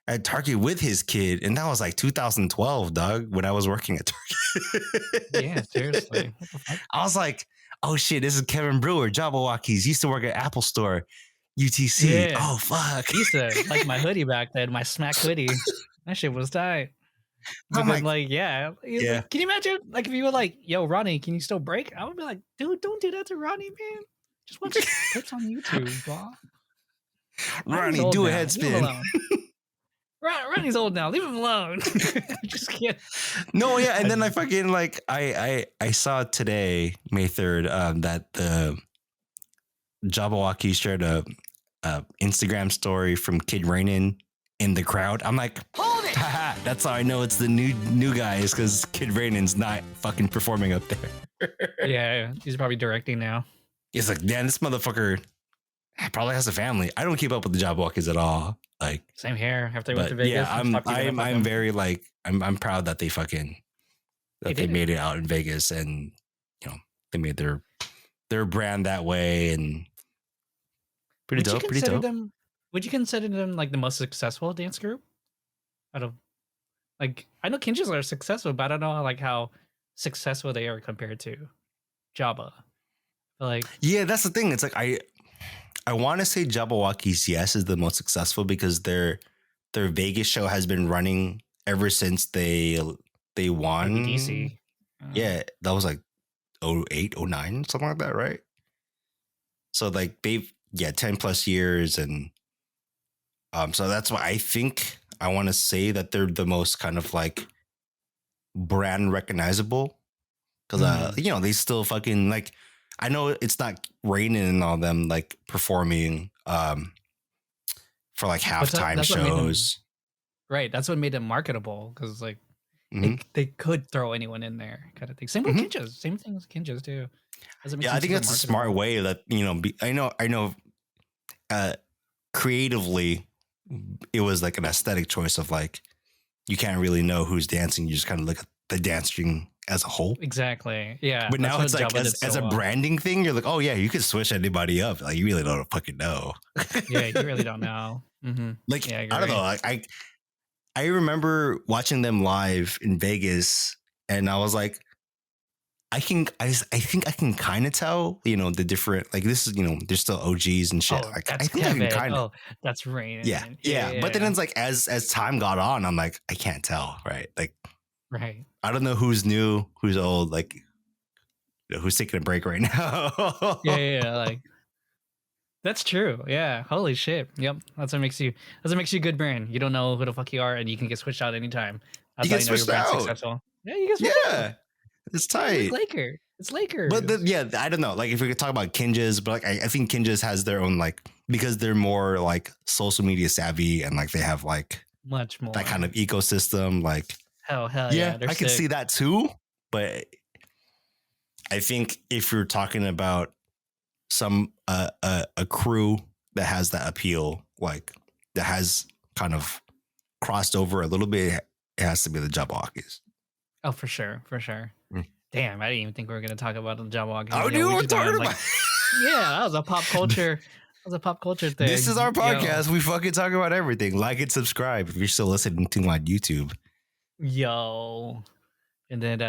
at Target with his kid, and that was like 2012, dog, when I was working at Target. Yeah, seriously. What the fuck? I was like, oh shit, this is Kevin Brewer, jabbacwockeez. Used to work at Apple Store, UTC. Yeah. Oh fuck. I used to like my hoodie back then, my smack hoodie. That shit was tight. But I'm then, like, yeah. yeah. Can you imagine, like, if you were like, yo, Ronnie, can you still break? I would be like, dude, don't do that to Ronnie, man. Just watch clips on YouTube, bro. Ronnie, do a Leave him headspin. alone. Ronnie's old now. Leave him alone. Just kidding. No, yeah, and then I fucking like I saw today, May 3rd, that the jabbacwockeez shared a Instagram story from Kid Rainin in the crowd. I'm like, hold it! That's how I know it's the new guys, because Kid Rainin's not fucking performing up there. Yeah, he's probably directing now. He's like, damn, this motherfucker probably has a family. I don't keep up with the jabbacwockeez at all. Like, Same here. After I went to but Vegas, yeah, I'm very like I'm proud that they They made it out in Vegas, and you know they made their brand that way, and pretty dope. Would you consider them like the most successful dance group? Out of like, I know Kinjaz are successful, but I don't know like how successful they are compared to Jabba. But like, Yeah, that's the thing. It's like I want to say jabbacwockeez, yes, is the most successful because their Vegas show has been running ever since they won. DC. Yeah, that was like 08, 09, something like that, right? So like they've 10 plus years, and so that's why I think I want to say that they're the most kind of like brand recognizable, because you know, they still fucking like, I know it's not raining and all them like performing for like halftime shows. Right, that's what made them marketable, because like Mhm. they could throw anyone in there, kind of thing. Same with Kinjaz. Same thing with Kinjaz too. Yeah, I think that's a smart way that, you know, I know creatively it was like an aesthetic choice of like, you can't really know who's dancing. You just kind of look at the dancing as a whole. Exactly. Yeah. But now it's like as a branding thing, you're like, oh yeah, you could switch anybody up. Like you really don't fucking know. Yeah, you really don't know. Mm-hmm. Like, yeah, I don't know. Like I remember watching them live in Vegas, and I was like, I think I can kind of tell, you know, the different, like, this is, you know, there's still OGs and shit. Oh, like that's I think Kevin. I can kind of. Oh, that's Rain. Yeah. But then it's like as time got on, I'm like, I can't tell, right? Like Right. I don't know who's new, who's old, like who's taking a break right now. Yeah. Like that's true. Yeah. Holy shit. Yep. That's what makes you a good brand. You don't know who the fuck you are, and you can get switched out anytime. You That's how get you know your switched brand's out. successful. Yeah, you get switched out. Yeah, it's Yeah, it's like tight. Laker. It's Lakers. But yeah, I don't know. Like if we could talk about kinjaz, but like I think kinjaz has their own like because they're more like social media savvy and like they have like Much more that kind of ecosystem. Like hell yeah, they're I can sick. see that too. But I think if you're talking about some a crew that has that appeal, like that has kind of crossed over a little bit, it has to be the jabbacwockeez. Oh, for sure. Mm. Damn, I didn't even think we were gonna talk about the jabbacwockeez. Oh, dude, we're talking about. Yeah, that was a pop culture. That was a pop culture thing. This is our podcast. We fucking talk about everything. Like and subscribe if you're still listening to my YouTube. Yo. And then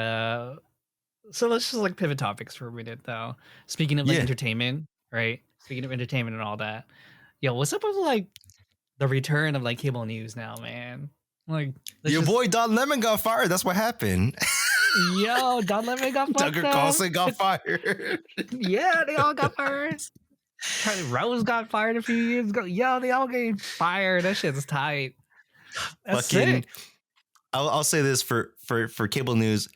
so let's just like pivot topics for a minute though. Speaking of like entertainment, right? Speaking of entertainment and all that. Yo, what's up with like the return of like cable news now, man? Like your boy Don Lemon got fired. That's what happened. Yo, Don Lemon got fired. Tucker Carlson got fired. Yeah, they all got fired. Charlie Rose got fired a few years ago. Yo, they all getting fired. That shit's tight. That's sick. I'll say this for cable news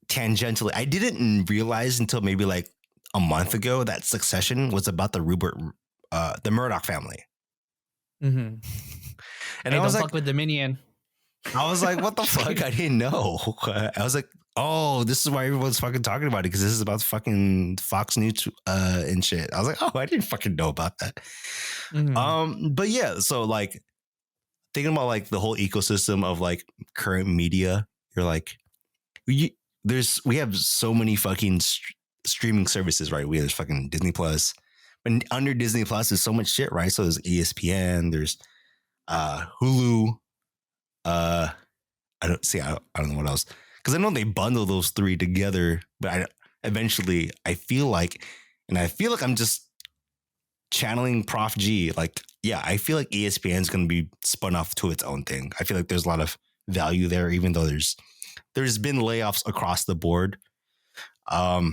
tangentially. I didn't realize until maybe like a month ago that Succession was about the Murdoch family. Mm-hmm. And I was like, fuck with Dominion. I was like, what the fuck? I didn't know. I was like, oh, this is why everyone's fucking talking about it because this is about fucking Fox News and shit. I was like, oh, I didn't fucking know about that. Mm-hmm. But yeah, so like thinking about like the whole ecosystem of like current media, you're like, we have so many fucking streaming services, right? There's fucking Disney Plus, but under Disney Plus is so much shit, right? So there's ESPN, there's Hulu. I don't know what else because I know they bundle those three together, but I feel like I'm just channeling Prof G. Like, yeah, I feel like ESPN is going to be spun off to its own thing. I feel like there's a lot of value there, even though there's been layoffs across the board. But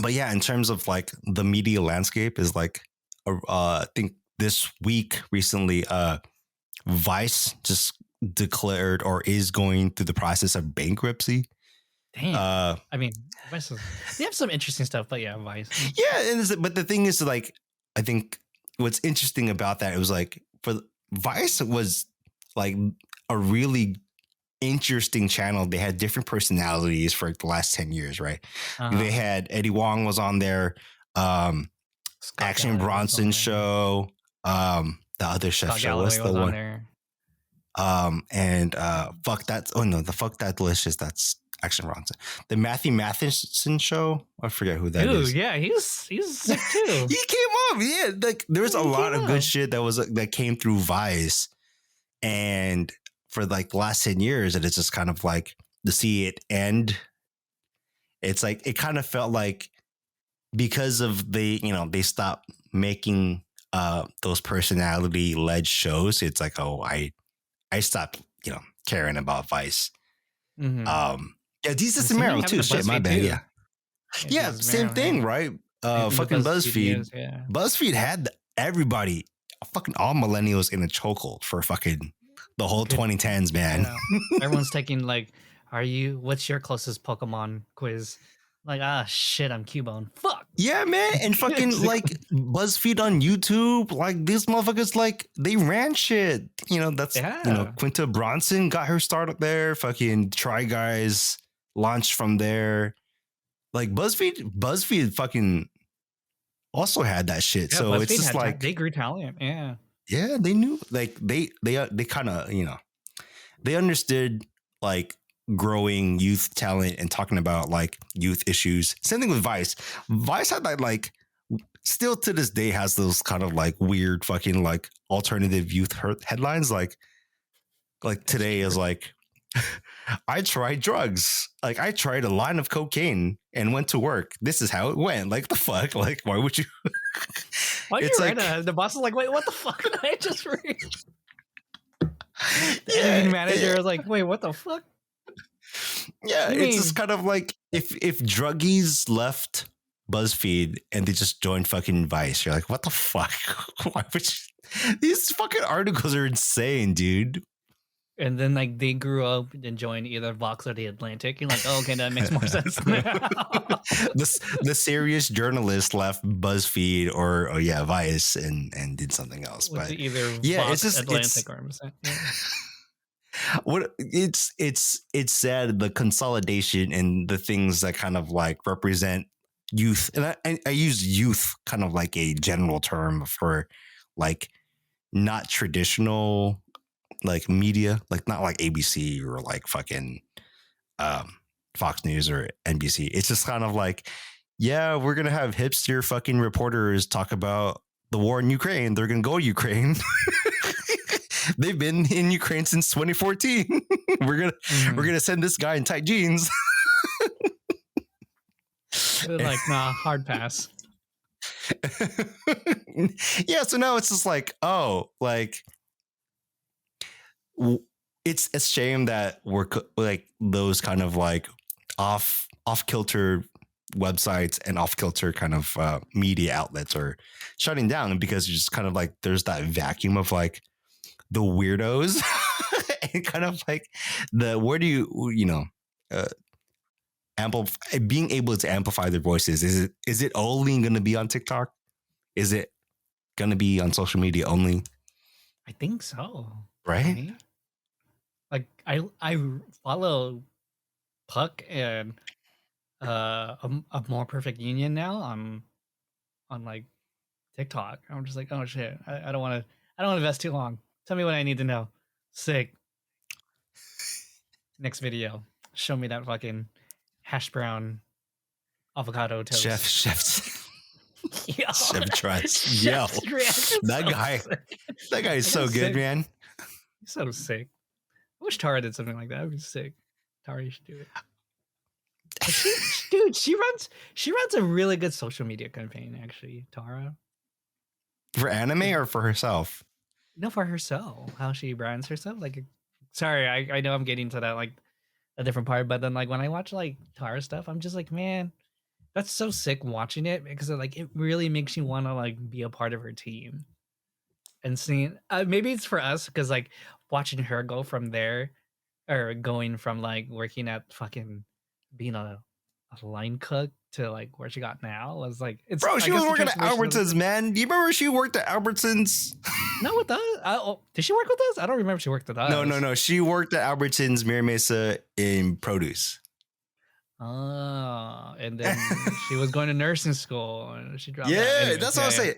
yeah, in terms of like the media landscape is like, I think this week recently, Vice just declared or is going through the process of bankruptcy. Damn. I mean, Vice they have some interesting stuff, but yeah, Vice. Yeah, but the thing is, like, I think what's interesting about that, it was like for Vice was like a really interesting channel. They had different personalities for the last 10 years, right? Uh-huh. They had Eddie Wong was on there, Action Bronson show, the other chef show. What's the one? There. And fuck that. Oh no, the fuck that delicious. That's Action Bronson. The Matthew Matheson show. I forget who that is. Yeah, he's sick too. He came up. Yeah, like there was a lot of good shit that came through Vice, and for like the last 10 years, and it's just kind of like to see it end. It's like it kind of felt like because of they stopped making those personality led shows. It's like, oh, I stopped, caring about Vice. Mm-hmm. Yeah, Adidas Samaro too. Shit, my bad. Too. Yeah, same thing, right? Fucking BuzzFeed. Yeah. BuzzFeed had everybody, fucking all millennials in a chokehold for fucking the whole 2010s, man. Everyone's taking like, what's your closest Pokemon quiz? Like, shit, I'm Cubone. Fuck. Yeah, man. And fucking like BuzzFeed on YouTube, like these motherfuckers, like they ran shit. That's, Quinta Bronson got her start up there. Fucking Try Guys launched from there. Like BuzzFeed fucking also had that shit. Yeah, so BuzzFeed it's just like. They grew talent. Yeah. Yeah, they knew. Like they kind of, they understood like growing youth talent and talking about like youth issues. Same thing with Vice. Vice had that like still to this day has those kind of like weird fucking like alternative youth headlines. Like today is like, I tried drugs. Like I tried a line of cocaine and went to work. This is how it went. Like the fuck? Like why would you? Why'd you write that? The boss is like, wait, what the fuck did I just read? The editing manager is like, wait, what the fuck? Yeah, You it's just mean? kind of like if druggies left BuzzFeed and they just joined fucking Vice, you're like, what the fuck? Why would you? These fucking articles are insane, dude. And then like they grew up and joined either Vox or the Atlantic. You're like, oh, okay, that makes more sense now. The serious journalist left BuzzFeed or Vice and did something else. With But either yeah, Vox, it's just Atlantic, or yeah. what it's sad, the consolidation and the things that kind of like represent youth, and I use youth kind of like a general term for like not traditional like media, like not like ABC or like fucking um, Fox News or NBC. It's just kind of like, yeah, we're gonna have hipster fucking reporters talk about the war in Ukraine. They're gonna go to Ukraine. They've been in Ukraine since 2014. We're gonna send this guy in tight jeans. They're like, nah, hard pass. Yeah, so now it's just like, oh, like it's a shame that we're like those kind of like off kilter websites and off kilter kind of media outlets are shutting down, because it's just kind of like there's that vacuum of like the weirdos and kind of like the where do you know being able to amplify their voices. Is it only going to be on TikTok? Is it going to be on social media only? I think so. Right? Like I follow Puck and a More Perfect Union now on like TikTok. I'm just like, oh shit, I don't want to invest too long. Tell me what I need to know. Sick. Next video, show me that fucking hash brown avocado toast. Chef Yo, Chef tries. Yo, that guy is so good, sick. Man. He's so sick. I wish Tara did something like that. That would be sick. Tara, you should do it. She runs a really good social media campaign, actually, Tara. For anime or for herself? No, for herself. How she brands herself. Like, sorry, I know I'm getting to that like a different part, but then like when I watch like Tara stuff, I'm just like, man, that's so sick watching it, because like it really makes you want to like be a part of her team. And seeing maybe it's for us because like watching her go from there, or going from like working at fucking being a line cook to like where she got now was like, it's bro. She was working at Albertsons, man. Do you remember she worked at Albertsons? Not with us. Did she work with us? I don't remember she worked with us. No. She worked at Albertsons, Mira Mesa in produce. Oh, and then she was going to nursing school and she dropped out. Anyways, that's what I say.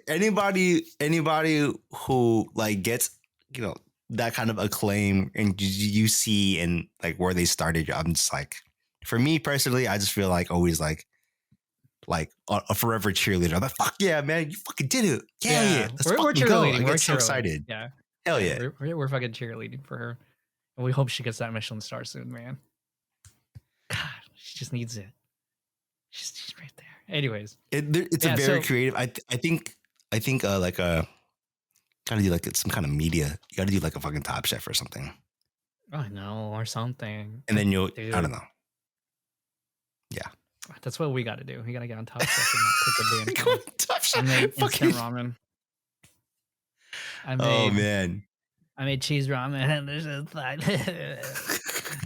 Anybody who like gets, you know, that kind of acclaim and you see and like where they started, I'm just like, for me personally, I just feel like always like a forever cheerleader. I'm like, fuck yeah, man, you fucking did it. Yeah. We're cheerleading. I get so excited. Yeah. Hell yeah. We're fucking cheerleading for her. And we hope she gets that Michelin star soon, man. God, she just needs it. She's right there. Anyways. It's a very creative. I think like gotta do like some kind of media. You gotta do like a fucking Top Chef or something. I know, or something. And then I don't know. Yeah. That's what we gotta do. We gotta get on Top Chef and cook a damn Top Chef. I made instant ramen. I made cheese ramen.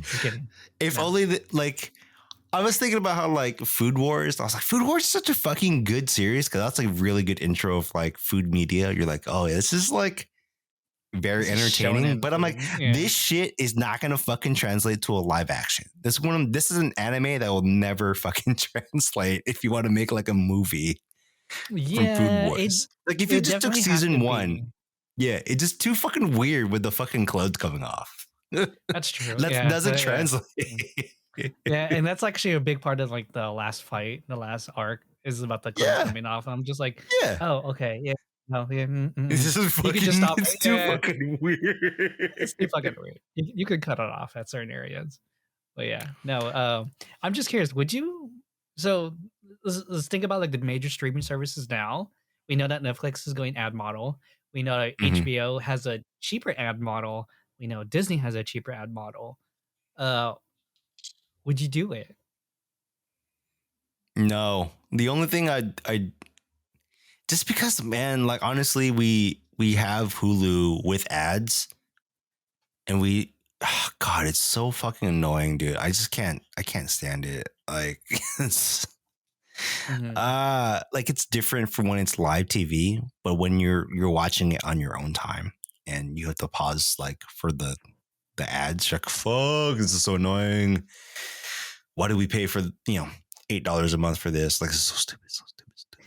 Just kidding. If only like I was thinking about how like Food Wars. I was like, Food Wars is such a fucking good series because that's like really good intro of like food media. You're like, oh, this is like very entertaining. But I'm like, this shit is not gonna fucking translate to a live action. This is an anime that will never fucking translate if you want to make like a movie from Food Wars. Like if you just took season 1, it's just too fucking weird with the fucking clothes coming off. That's true. That doesn't translate. Yeah, and that's actually a big part of like the last fight, the last arc is about the clothes coming off. I'm just like, oh, okay, yeah. No, This is fucking, you can just stop. It's too fucking weird. It's too fucking weird. You could cut it off at certain areas. But yeah, no. I'm just curious. Would you? So let's think about like the major streaming services now. We know that Netflix is going ad model. We know that HBO has a cheaper ad model. We know Disney has a cheaper ad model. Would you do it? No, the only thing I just because, man, like honestly, we have Hulu with ads, and God, it's so fucking annoying, dude. I can't stand it. Like it's Mm-hmm. like it's different from when it's live TV, but when you're watching it on your own time and you have to pause like for the ads, you're like, fuck, this is so annoying. Why do we pay for $8 a month for this? Like, it's so stupid, so stupid, stupid.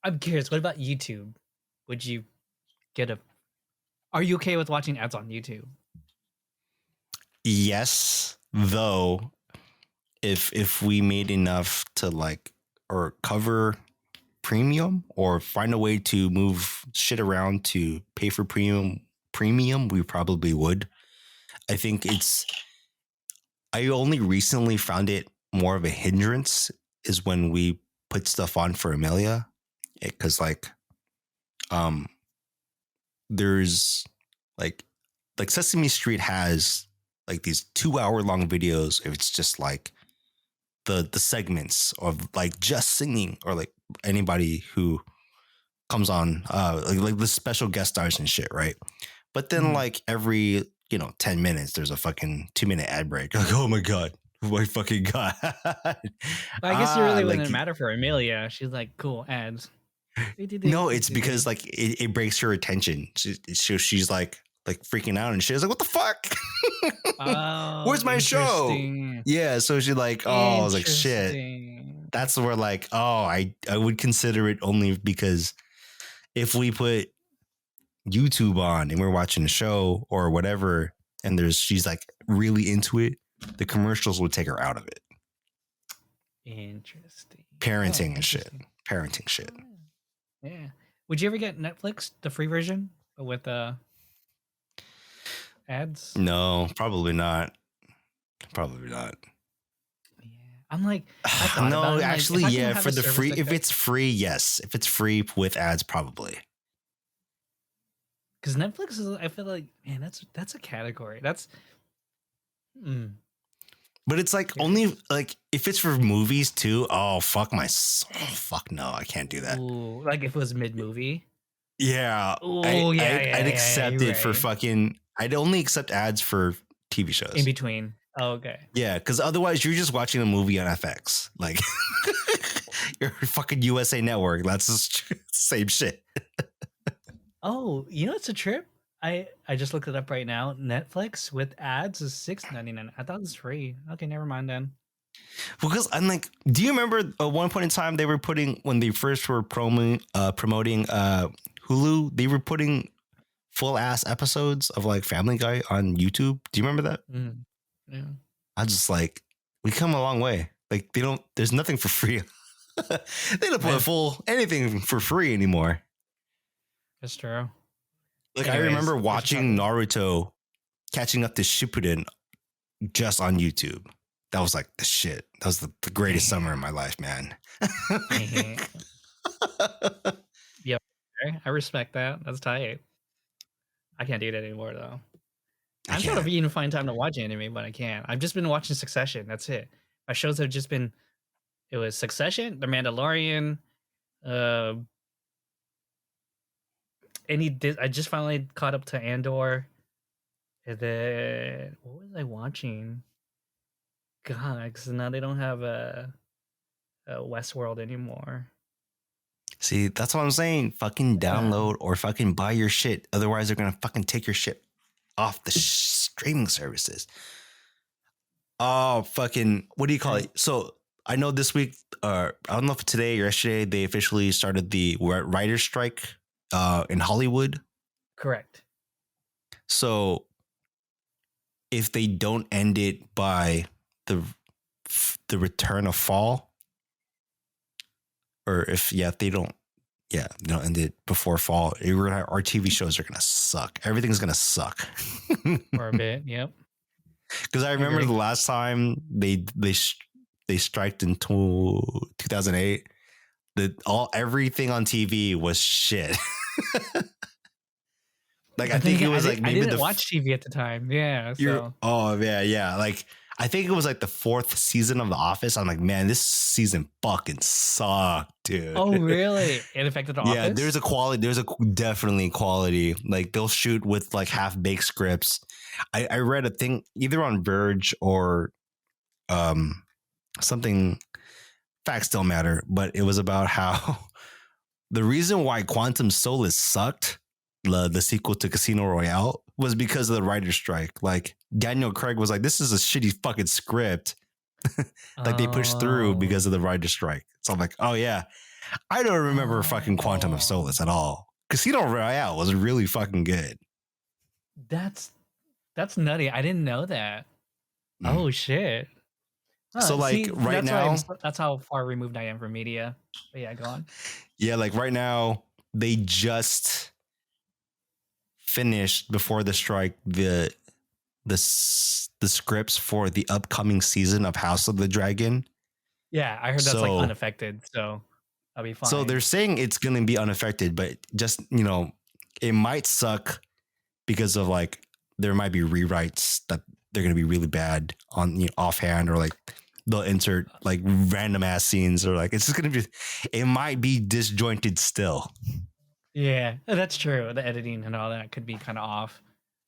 I'm curious. What about YouTube? Would you get a? Are you okay with watching ads on YouTube? Yes, though, if we made enough to like or cover premium or find a way to move shit around to pay for premium, we probably would. I think I only recently found it more of a hindrance is when we put stuff on for Amelia, because there's like Sesame Street has like these 2 hour long videos. If it's just like the segments of like just singing or like anybody who comes on like the special guest stars and shit, right? But then like every 10 minutes there's a fucking 2 minute ad break. Like, oh my god, oh my fucking god. I guess it really wouldn't matter for Amelia. She's like, cool ads. No, it's because like it breaks her attention. She's like freaking out and shit. It's like, what the fuck? Oh, where's my show? Yeah, so she's like, oh, I was like, shit. That's where like, oh, I would consider it only because if we put YouTube on and we're watching a show or whatever, and she's like really into it, the commercials would take her out of it. Interesting. Parenting and shit. Parenting shit. Yeah. Would you ever get Netflix, the free version with ads? No, probably not. Probably not. Yeah. I'm like, no, actually, like, yeah, for the free, if it's free, yes. If it's free with ads, probably. Because Netflix is, I feel like, man, that's a category. That's. But it's like only like if it's for movies too. Oh fuck fuck no, I can't do that. Ooh, like if it was mid movie. Yeah. I'd accept it for fucking. I'd only accept ads for TV shows in between. Oh, okay. Yeah, because otherwise you're just watching a movie on FX. Like you're fucking USA Network. That's the same shit. Oh, it's a trip. I just looked it up right now. Netflix with ads is $6.99. I thought it was free. Okay, never mind then. Because I'm like, do you remember at one point in time they were putting when they first were promoting Hulu, they were putting full ass episodes of like Family Guy on YouTube. Do you remember that? Yeah. I was just like, we come a long way. Like there's nothing for free. They don't put anything for free anymore. That's true. Like anyways, I remember watching Naruto, catching up to Shippuden just on YouTube. That was like the shit. That was the greatest summer of my life, man. Yeah, I respect that. That's tight. I can't do that anymore though. I'm trying to even find time to watch anime, but I can't. I've just been watching Succession. That's it. My shows have just been. It was Succession, The Mandalorian, I just finally caught up to Andor. And then what was I watching? God, because now they don't have a Westworld anymore. See, that's what I'm saying. Fucking download or fucking buy your shit. Otherwise, they're gonna fucking take your shit off the streaming services. Oh, fucking, what do you call it? So I know this week, I don't know if today or yesterday, they officially started the writer's strike in Hollywood. Correct. So if they don't end it by the return of fall, or if they don't end it before fall, our TV shows are gonna suck. Everything's gonna suck for a bit. Yep. Because I remember the last time they striked in 2008, everything on TV was shit. Like I think it was like maybe I didn't watch TV at the time. Yeah. So. Oh yeah. Like I think it was like the 4th season of The Office. I'm like, man, this season fucking sucked, dude. Oh, really? It affected The Yeah, Office? there's a quality. There's a definitely quality. Like they'll shoot with like half-baked scripts. I read a thing either on Verge or something. Facts don't matter, but it was about how the reason why Quantum Solace sucked, the sequel to Casino Royale, was because of the writer's strike. Like Daniel Craig was like, "This is a shitty fucking script." Like they pushed through because of the writer's strike. So I'm like, "Oh yeah, I don't remember fucking Quantum of Solace at all." Casino Royale was really fucking good. That's nutty. I didn't know that. Oh shit. So like right now, that's how far removed I am from media. But yeah, go on. Yeah, like right now, they just finished before the strike the scripts for the upcoming season of House of the Dragon. Yeah, I heard that's like unaffected, so I'll be fine. So they're saying it's gonna be unaffected, but just it might suck because of like there might be rewrites that they're gonna be really bad on offhand, or like they'll insert like random ass scenes, or like it's just gonna be, it might be disjointed still. Yeah, that's true. The editing and all that could be kind of off.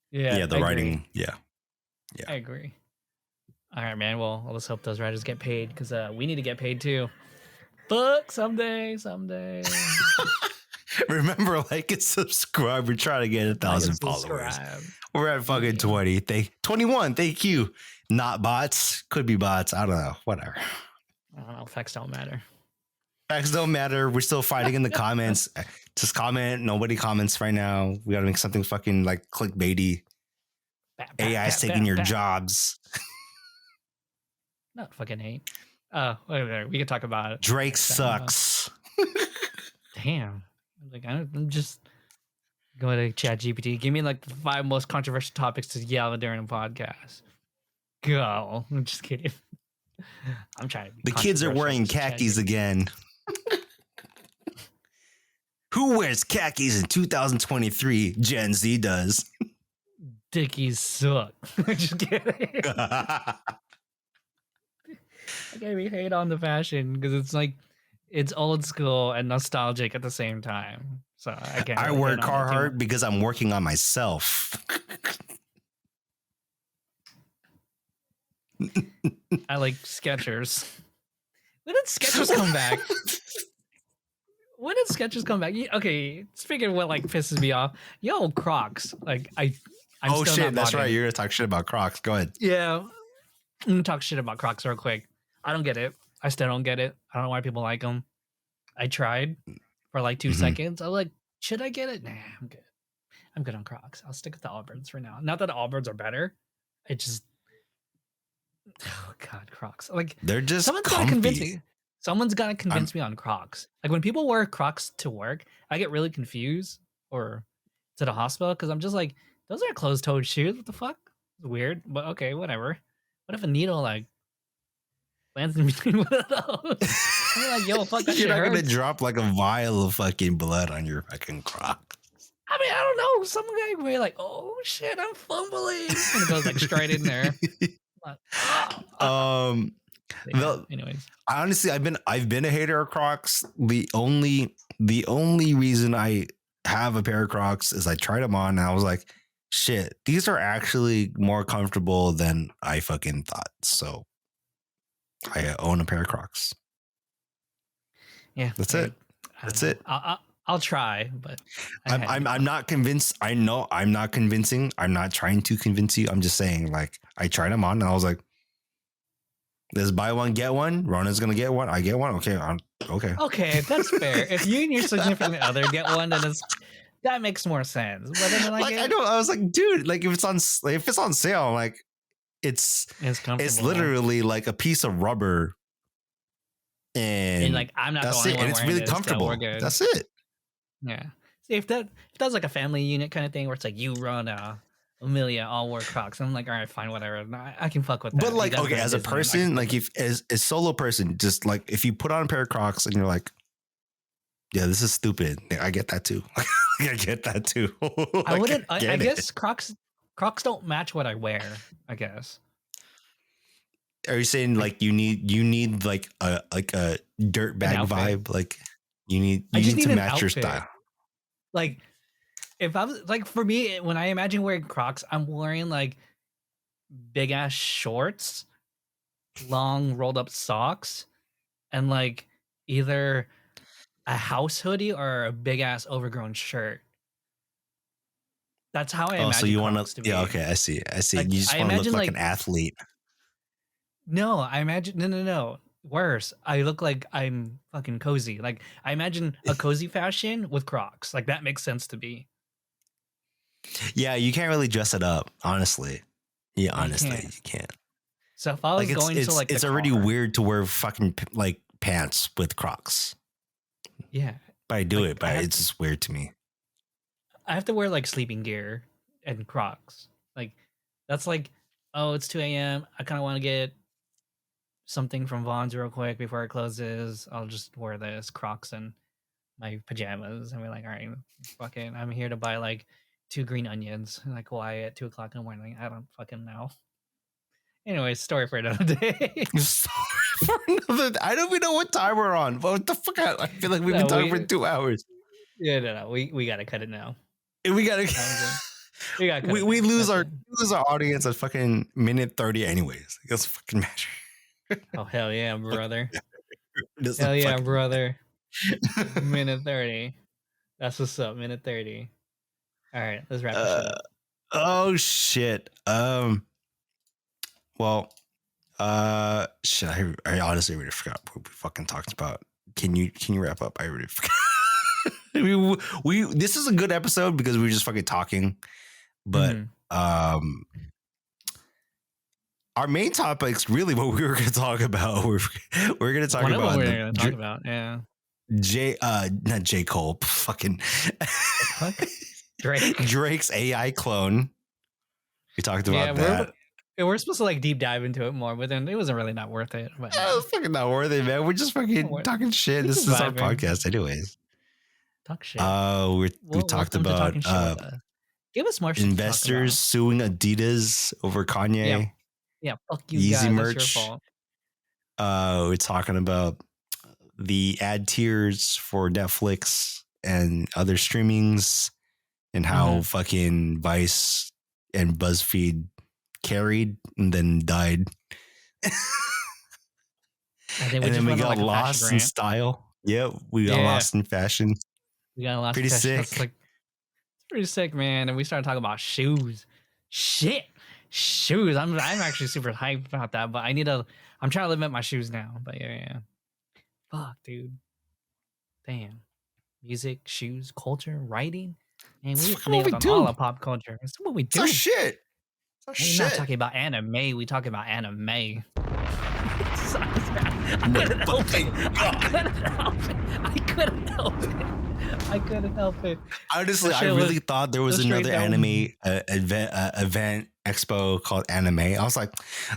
Yeah, the writing. Yeah, I agree. All right, man. Well, let's hope those writers get paid, because we need to get paid too. Fuck, someday. Remember, like and subscribe. We're trying to get 1,000 followers. We're at fucking 20. 21. Thank you. Not bots. Could be bots. I don't know. Whatever. I don't know. Facts don't matter. Facts don't matter. We're still fighting in the comments. Just comment. Nobody comments right now. We gotta make something fucking like clickbaity. AI's taking your jobs. Not fucking hate. Whatever. We can talk about it. Drake sucks. Damn. Like I'm just going to ChatGPT. Give me like the 5 most controversial topics to yell during a podcast. Go. I'm just kidding. I'm trying to be the kids are wearing khakis again. Who wears khakis in 2023? Gen Z does. Dickies suck. Just kidding. I can't be hate on the fashion because it's like it's old school and nostalgic at the same time. So I can't. I wear Carhartt because I'm working on myself. I like Skechers. When did Skechers come back? When did Skechers come back? Okay, speaking of what like pisses me off, Crocs. Like I'm oh shit, that's right. You're gonna talk shit about Crocs. Go ahead. Yeah, I'm gonna talk shit about Crocs real quick. I don't get it. I still don't get it. I don't know why people like them. I tried for like 2 seconds. I was like, should I get it? Nah, I'm good. I'm good on Crocs. I'll stick with the Allbirds for now. Not that the Allbirds are better. It just, oh god, Crocs. Like they're just someone's comfy. gotta convince me. Someone's gotta convince me on Crocs. Like when people wear Crocs to work, I get really confused, or to the hospital, because I'm just like, those are closed-toed shoes. What the fuck? It's weird, but okay, whatever. What if a needle like lands in between one of those? I'm like, yo, fuck that shit. You're not hurts. gonna drop like a vial of fucking blood on your fucking Croc. I mean, I don't know. Some guy may be like, oh shit, I'm fumbling, and it goes like straight in there. Anyways, honestly, I've been a hater of Crocs. The only reason I have a pair of Crocs is I tried them on and I was like, shit, these are actually more comfortable than I fucking thought. So I own a pair of Crocs. Yeah, that's it. That's it. I'll try, but I'm not convinced. I know I'm not convincing. I'm not trying to convince you. I'm just saying, like, I tried them on and I was like, let's buy one, get one. Rona's gonna get one. I get one. Okay. Okay. Okay, that's fair. If you and your significant other get one, then that makes more sense. But then I know. I was like, dude, like if it's on sale, like it's literally like a piece of rubber. And like I'm not that's the it. only one And it's really comfortable. That's it. Yeah. See, if that's like a family unit kind of thing where it's like you run Amelia, I'll wear Crocs. I'm like, all right, fine, whatever. I can fuck with that. But like, okay, as a person, like if as a solo person, just like if you put on a pair of Crocs and you're like, yeah, this is stupid. I get that too. I get that too. I wouldn't. I guess Crocs don't match what I wear. I guess. Are you saying like you need like a dirt bag vibe? Like you need to match your style. Like if I was like, for me, when I imagine wearing Crocs, I'm wearing like big ass shorts, long rolled up socks, and like either a house hoodie or a big ass overgrown shirt. That's how I imagine. So you want to be? Yeah, okay, I see. Like, you just want to look like an athlete. No, I imagine no. Worse, I look like I'm fucking cozy. Like I imagine a cozy fashion with Crocs. Like that makes sense to me. Yeah, you can't really dress it up, honestly. Yeah, honestly, you can't. So if I was going to like, it's already weird to wear fucking like pants with Crocs. Yeah, but I do it, but it's just weird to me. I have to wear like sleeping gear and Crocs. Like that's like, oh, it's 2 a.m. I kind of want to get something from Vaughn's real quick before it closes. I'll just wear this Crocs and my pajamas and be like, all right, fucking, I'm here to buy like 2 green onions. Like why at 2 o'clock in the morning? I don't fucking know. Anyway, story for another day. I don't even know what time we're on. What the fuck? I feel like we've been talking for 2 hours. Yeah, no. We gotta cut it now. We gotta. we lose our audience at fucking minute 30 anyways. It doesn't fucking matter. Oh hell yeah, brother. Hell yeah, brother. Minute 30. That's what's up. Minute 30. All right, let's wrap this shit up. Oh shit. Well, shit. I honestly really forgot what we fucking talked about. Can you wrap up? I really forgot. we this is a good episode because we were just fucking talking, but our main topic's really what we were going to talk about. We're going to talk about. We're going to talk about, yeah. Not J. Cole, fucking Drake. Drake's AI clone. We talked about that. We're supposed to like deep dive into it more, but then it wasn't really not worth it. But, it was fucking not worth it, man. We're just fucking talking shit. This is our podcast, anyways. Talk shit. We talked about give us more shit. Investors suing Adidas over Kanye. Yeah, fuck you Yeezy guys. merch. That's your fault. We're talking about the ad tiers for Netflix and other streamings and how fucking Vice and BuzzFeed carried and then died. And then we got lost in style. Yep, we got lost in fashion. We got lost. Pretty sick. Pretty sick, man. And we started talking about shoes. Shit, shoes. I'm actually super hyped about that. But I'm trying to limit my shoes now. But yeah. Fuck, dude. Damn. Music, shoes, culture, writing. And we nailed on all of pop culture. That's what we do. It's shit. We're not talking about anime. We talking about anime. I couldn't help it. Honestly, I really thought there was another anime event expo called Anime. I was like,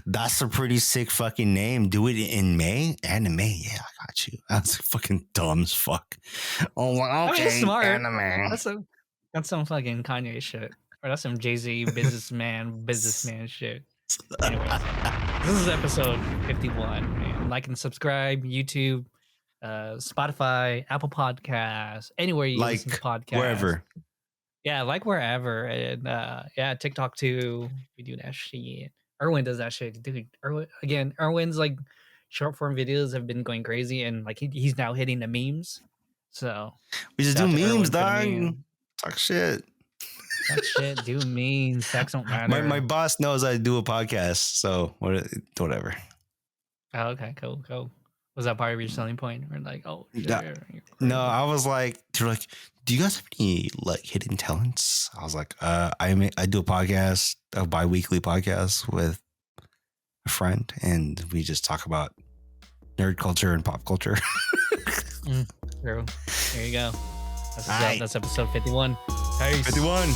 that's a pretty sick fucking name. Do it in May? Anime. Yeah, I got you. That's fucking dumb as fuck. Oh, okay. That's smart. Anime. That's some fucking Kanye shit. Or that's some Jay-Z businessman shit. Anyways, this is episode 51, man. Like and subscribe, YouTube, Spotify, Apple Podcasts, anywhere you listen to podcasts. Wherever. Yeah, like wherever. And TikTok too. We do that shit. Erwin does that shit. Dude, Erwin's like short form videos have been going crazy and like he's now hitting the memes. So we just do memes, dog. Talk shit. That shit, do memes. Facts don't matter. My boss knows I do a podcast, so whatever. Oh, okay, cool. Was that part of your selling point? Or like, oh, shit, no, I was like, they're like, do you guys have any like hidden talents? I was like, I do a podcast, a bi-weekly podcast with a friend, and we just talk about nerd culture and pop culture. True. There you go. That's episode 51. Peace. 51.